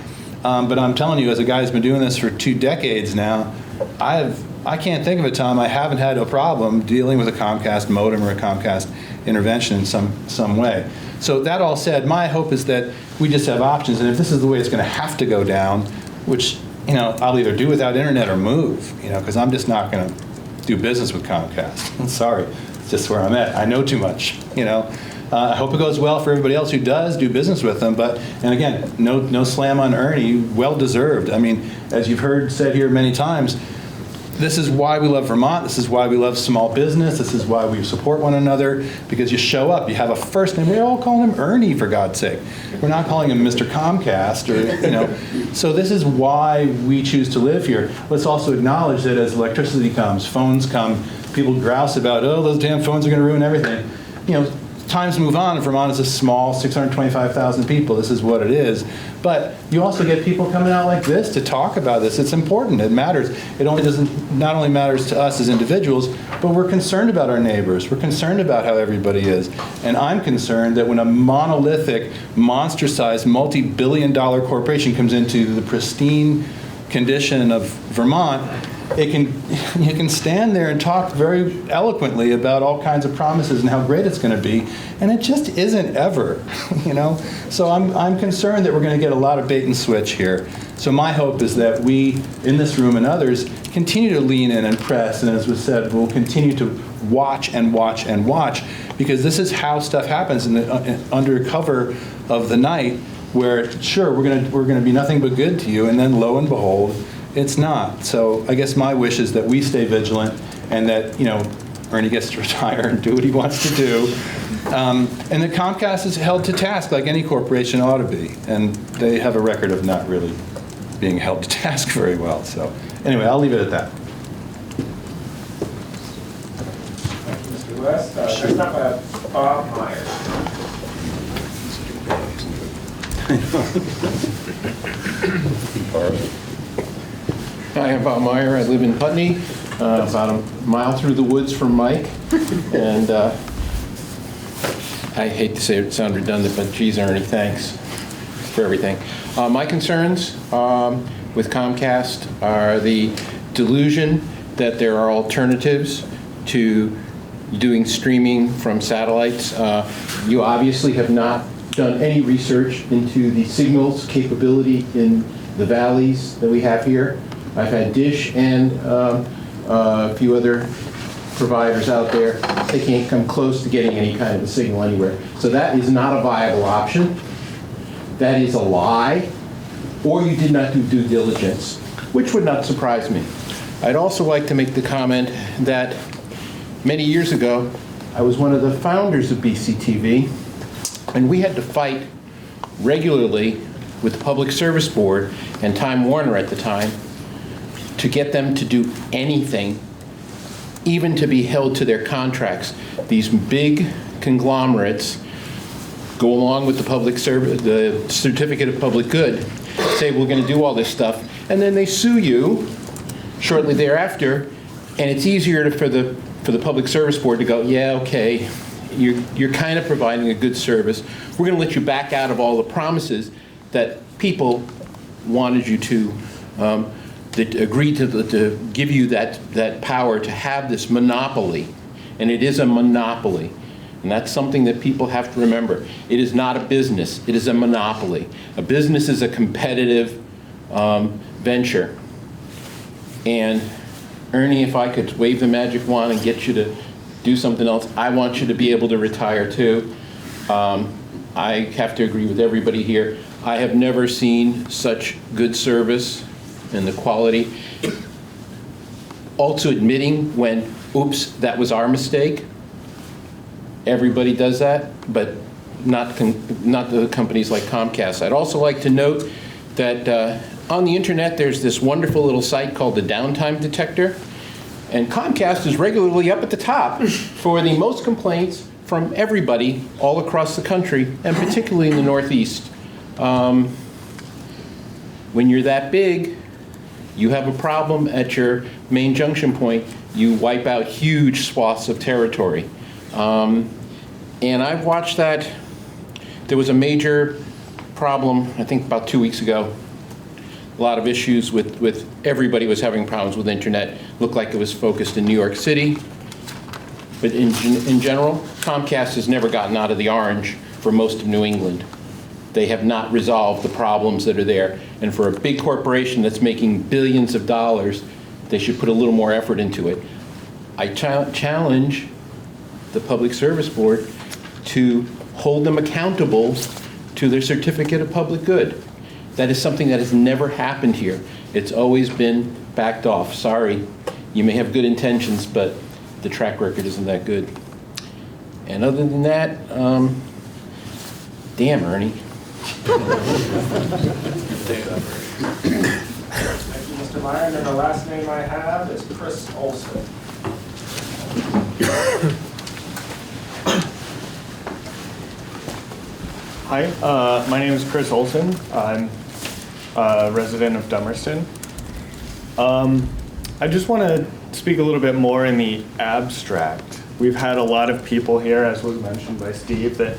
But I'm telling you, as a guy who's been doing this for 2 decades now, I can't think of a time I haven't had a problem dealing with a Comcast modem or a Comcast intervention in some way. So that all said, my hope is that we just have options, and if this is the way it's going to have to go down, which I'll either do without internet or move, because I'm just not going to do business with Comcast. I'm sorry, it's just where I'm at. I know too much, I hope it goes well for everybody else who does do business with them, and again, no slam on Ernie, well deserved. I mean, as you've heard said here many times, this is why we love Vermont. This is why we love small business. This is why we support one another, because you show up. You have a first name. We're all calling him Ernie, for God's sake. We're not calling him Mr. Comcast, or, So this is why we choose to live here. Let's also acknowledge that as electricity comes, phones come, people grouse about, oh, those damn phones are going to ruin everything. Times move on, and Vermont is a small 625,000 people. This is what it is. But you also get people coming out like this to talk about this. It's important. It matters. It not only matters to us as individuals, but we're concerned about our neighbors. We're concerned about how everybody is. And I'm concerned that when a monolithic, monster-sized, multi-billion-dollar corporation comes into the pristine condition of Vermont, you can stand there and talk very eloquently about all kinds of promises and how great it's going to be, and it just isn't ever, So I'm concerned that we're going to get a lot of bait and switch here. So my hope is that we, in this room and others, continue to lean in and press, and as was said, we'll continue to watch and watch and watch, because this is how stuff happens under cover of the night, where sure we're going to be nothing but good to you, and then lo and behold, it's not. So I guess my wish is that we stay vigilant, and that Ernie gets to retire and do what he wants to do, and that Comcast is held to task like any corporation ought to be, and they have a record of not really being held to task very well. So anyway, I'll leave it at that. Thank you, Mr. West. Next up, I have Bob Meyer. Hi, I'm Bob Meyer. I live in Putney, about a mile through the woods from Mike. And I hate to say it, sound redundant, but geez, Ernie, thanks for everything. My concerns with Comcast are the delusion that there are alternatives to doing streaming from satellites. You obviously have not done any research into the signals capability in the valleys that we have here. I've had Dish and a few other providers out there. They can't come close to getting any kind of a signal anywhere. So that is not a viable option. That is a lie. Or you did not do due diligence, which would not surprise me. I'd also like to make the comment that many years ago, I was one of the founders of BCTV, and we had to fight regularly with the Public Service Board and Time Warner at the time to get them to do anything, even to be held to their contracts. These big conglomerates go along with the public service, the Certificate of Public Good, say we're going to do all this stuff, and then they sue you shortly thereafter, and it's easier for the Public Service Board to go, yeah, okay, you're kind of providing a good service. We're going to let you back out of all the promises that people wanted you to, that agreed to give you that power to have this monopoly. And it is a monopoly. And that's something that people have to remember. It is not a business. It is a monopoly. A business is a competitive venture. And Ernie, if I could wave the magic wand and get you to do something else, I want you to be able to retire too. I have to agree with everybody here. I have never seen such good service and the quality. Also admitting when, oops, that was our mistake. Everybody does that, but not the companies like Comcast. I'd also like to note that on the internet there's this wonderful little site called the Downtime Detector, and Comcast is regularly up at the top for the most complaints from everybody all across the country, and particularly in the Northeast. When you're that big, you have a problem at your main junction point, you wipe out huge swaths of territory. And I've watched that. There was a major problem, I think about 2 weeks ago. A lot of issues with everybody was having problems with internet. Looked like it was focused in New York City. But in general, Comcast has never gotten out of the orange for most of New England. They have not resolved the problems that are there. And for a big corporation that's making billions of dollars, they should put a little more effort into it. I challenge the Public Service Board to hold them accountable to their Certificate of Public Good. That is something that has never happened here. It's always been backed off. Sorry, you may have good intentions, but the track record isn't that good. And other than that, damn, Ernie. Thank you, Mr. Meyer. And then the last name I have is Chris Olson. Hi, my name is Chris Olson. I'm a resident of Dummerston. I just want to speak a little bit more in the abstract. We've had a lot of people here, as was mentioned by Steve, that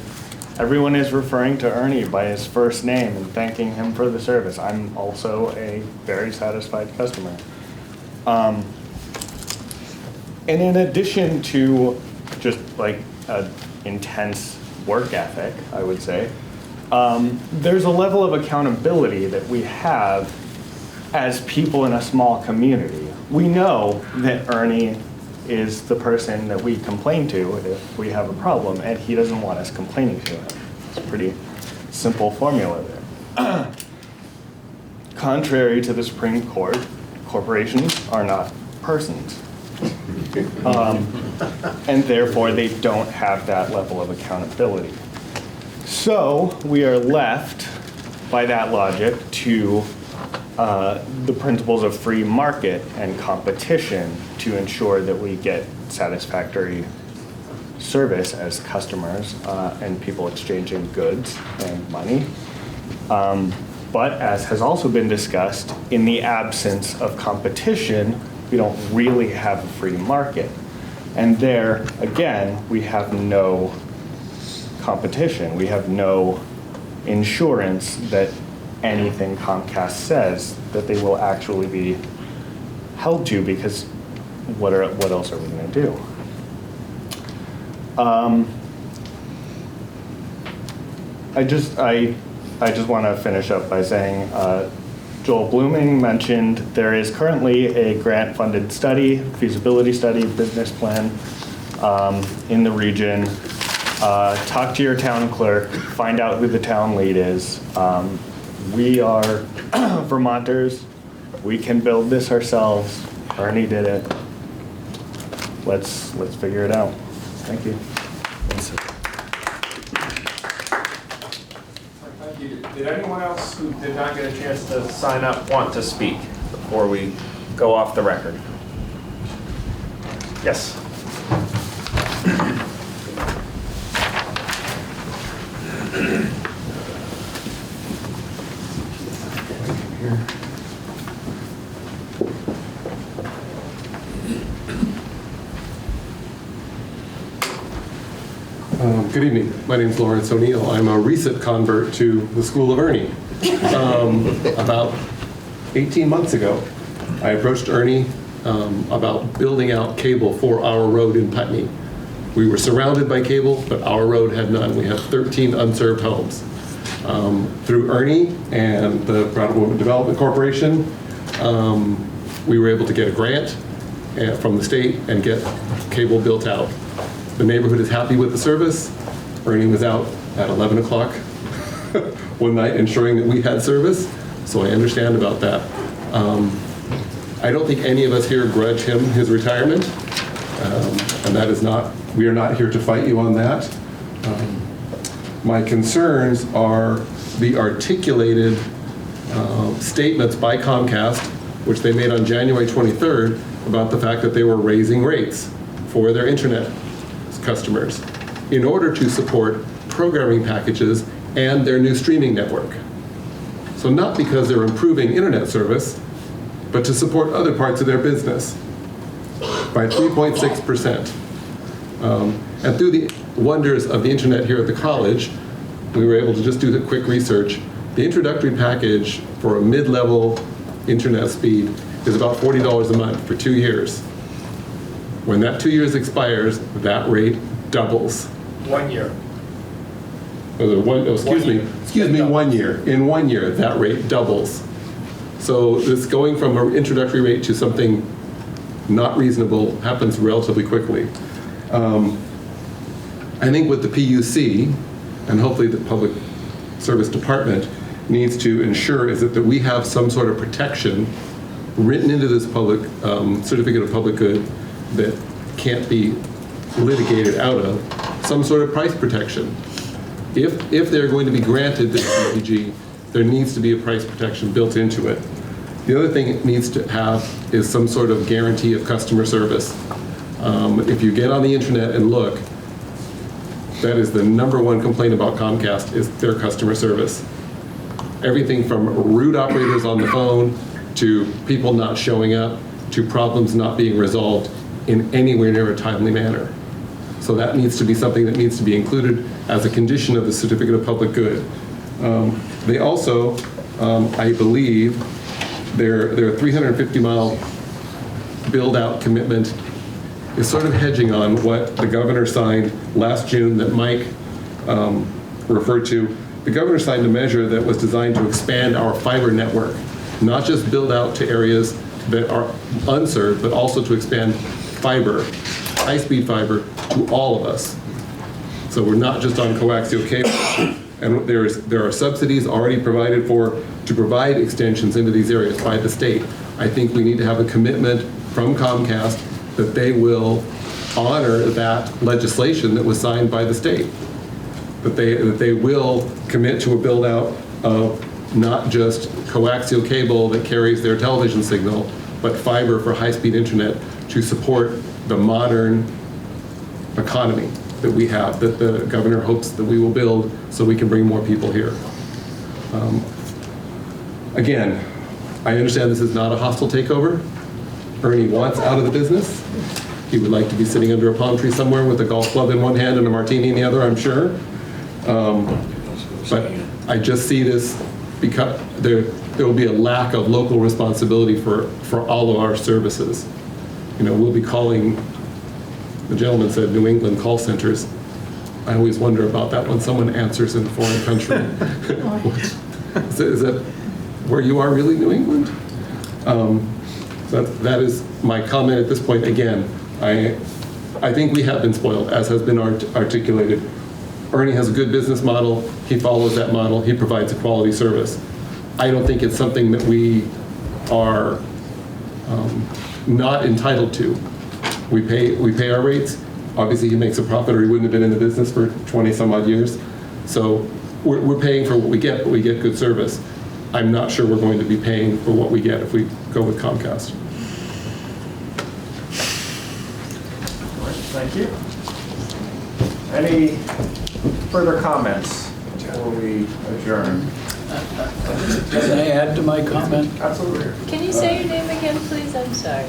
everyone is referring to Ernie by his first name and thanking him for the service. I'm also a very satisfied customer. And in addition to just like an intense work ethic, I would say, there's a level of accountability that we have as people in a small community. We know that Ernie is the person that we complain to if we have a problem, and he doesn't want us complaining to him. It's a pretty simple formula there. Contrary to the Supreme Court, corporations are not persons. And therefore, they don't have that level of accountability. So we are left, by that logic, to the principles of free market and competition to ensure that we get satisfactory service as customers and people exchanging goods and money. But as has also been discussed, in the absence of competition, we don't really have a free market. And there, again, we have no competition. We have no insurance that anything Comcast says that they will actually be held to, because what else are we going to do? I just want to finish up by saying Joel Blooming mentioned there is currently a grant-funded study, feasibility study, business plan in the region. Talk to your town clerk, find out who the town lead is. We are Vermonters. We can build this ourselves. Ernie did it. Let's figure it out. Thank you. Thank you. Did anyone else who did not get a chance to sign up want to speak before we go off the record? Yes. Good evening. My name is Lawrence O'Neill. I'm a recent convert to the School of Ernie. About 18 months ago, I approached Ernie about building out cable for our road in Putney. We were surrounded by cable, but our road had none. We have 13 unserved homes. Through Ernie and the Brattleboro Development Corporation, we were able to get a grant from the state and get cable built out. The neighborhood is happy with the service. Ernie was out at 11 o'clock one night ensuring that we had service, so I understand about that. I don't think any of us here grudge him his retirement, and that is not, we are not here to fight you on that. My concerns are the articulated statements by Comcast, which they made on January 23rd, about the fact that they were raising rates for their internet customers in order to support programming packages and their new streaming network. So not because they're improving internet service, but to support other parts of their business by 3.6%. And through the wonders of the internet here at the college, we were able to just do the quick research. The introductory package for a mid-level internet speed is about $40 a month for 2 years. When that 2 years expires, that rate doubles. 1 year. Excuse me, 1 year. In 1 year, that rate doubles. So this going from an introductory rate to something not reasonable happens relatively quickly. I think what the PUC, and hopefully the Public Service Department, needs to ensure is that we have some sort of protection written into this public certificate of public good that can't be litigated out of, some sort of price protection. If they're going to be granted this CPG, there needs to be a price protection built into it. The other thing it needs to have is some sort of guarantee of customer service. If you get on the internet and look, that is the #1 complaint about Comcast is their customer service. Everything from rude operators on the phone to people not showing up to problems not being resolved in anywhere near a timely manner. So that needs to be something that needs to be included as a condition of the certificate of public good. They also, I believe, their 350-mile build-out commitment is sort of hedging on what the governor signed last June that Mike referred to. The governor signed a measure that was designed to expand our fiber network, not just build out to areas that are unserved, but also to expand fiber, high-speed fiber, to all of us. So we're not just on coaxial cable. And there are subsidies already provided for to provide extensions into these areas by the state. I think we need to have a commitment from Comcast that they will honor that legislation that was signed by the state. That they will commit to a build out of not just coaxial cable that carries their television signal, but fiber for high-speed internet to support the modern economy that we have, that the governor hopes that we will build so we can bring more people here. Again, I understand this is not a hostile takeover. Ernie wants out of the business. He would like to be sitting under a palm tree somewhere with a golf club in one hand and a martini in the other, I'm sure. But I just see this because there will be a lack of local responsibility for all of our services. You know, we'll be calling, the gentleman said New England call centers. I always wonder about that when someone answers in a foreign country. Is that where you are really, New England? That is my comment at this point. Again, I think we have been spoiled, as has been articulated. Ernie has a good business model. He follows that model. He provides a quality service. I don't think it's something that we are not entitled to. We pay our rates. Obviously, he makes a profit or he wouldn't have been in the business for 20 some odd years. So we're paying for what we get, but we get good service. I'm not sure we're going to be paying for what we get if we go with Comcast. Thank you. Any further comments before we adjourn? Can I add to my comment? Absolutely. Can you say your name again, please? I'm sorry.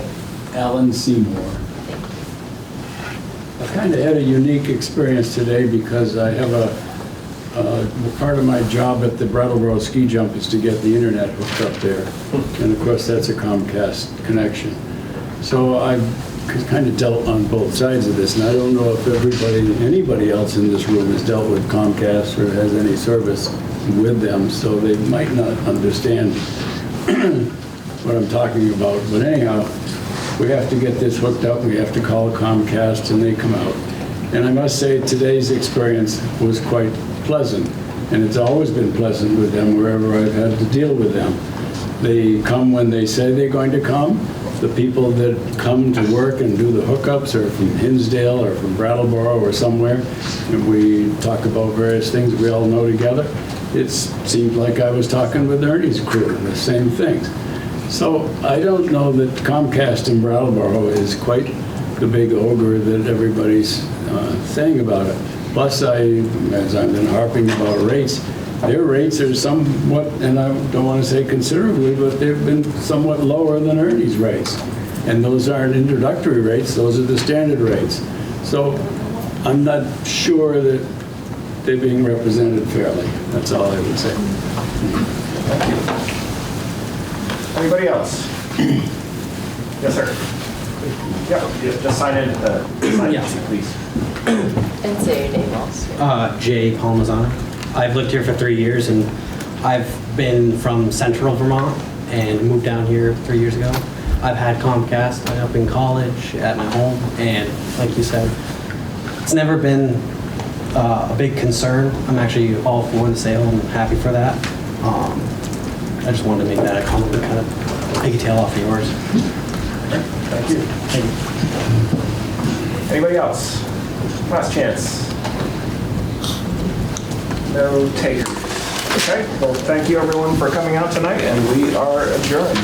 Alan Seymour. I kind of had a unique experience today because I have part of my job at the Brattleboro ski jump is to get the internet hooked up there. And of course, that's a Comcast connection. So I've kind of dealt on both sides of this, and I don't know if anybody else in this room has dealt with Comcast or has any service with them, so they might not understand what I'm talking about. But anyhow, we have to get this hooked up. We have to call Comcast, and they come out. And I must say, today's experience was quite pleasant, and it's always been pleasant with them wherever I've had to deal with them. They come when they say they're going to come. The people that come to work and do the hookups are from Hinsdale or from Brattleboro or somewhere, and we talk about various things we all know together. It seemed like I was talking with Ernie's crew, the same things. So I don't know that Comcast in Brattleboro is quite the big ogre that everybody's saying about it. Plus, as I've been harping about rates, their rates are somewhat, and I don't want to say considerably, but they've been somewhat lower than Ernie's rates. And those aren't introductory rates, those are the standard rates. So I'm not sure that they're being represented fairly. That's all I would say. Thank you. Anybody else? Yes, sir. Yeah, just sign in at the sign please. And say your name also. Jay Palmazzano. I've lived here for 3 years, and I've been from central Vermont and moved down here 3 years ago. I've had Comcast up in college, at my home, and like you said, it's never been a big concern. I'm actually all for the sale and happy for that. I just wanted to make that a comment, kind of I can tail off of yours. Thank you. Anybody else? Last chance. No takers. Okay, well, thank you everyone for coming out tonight, and we are adjourned.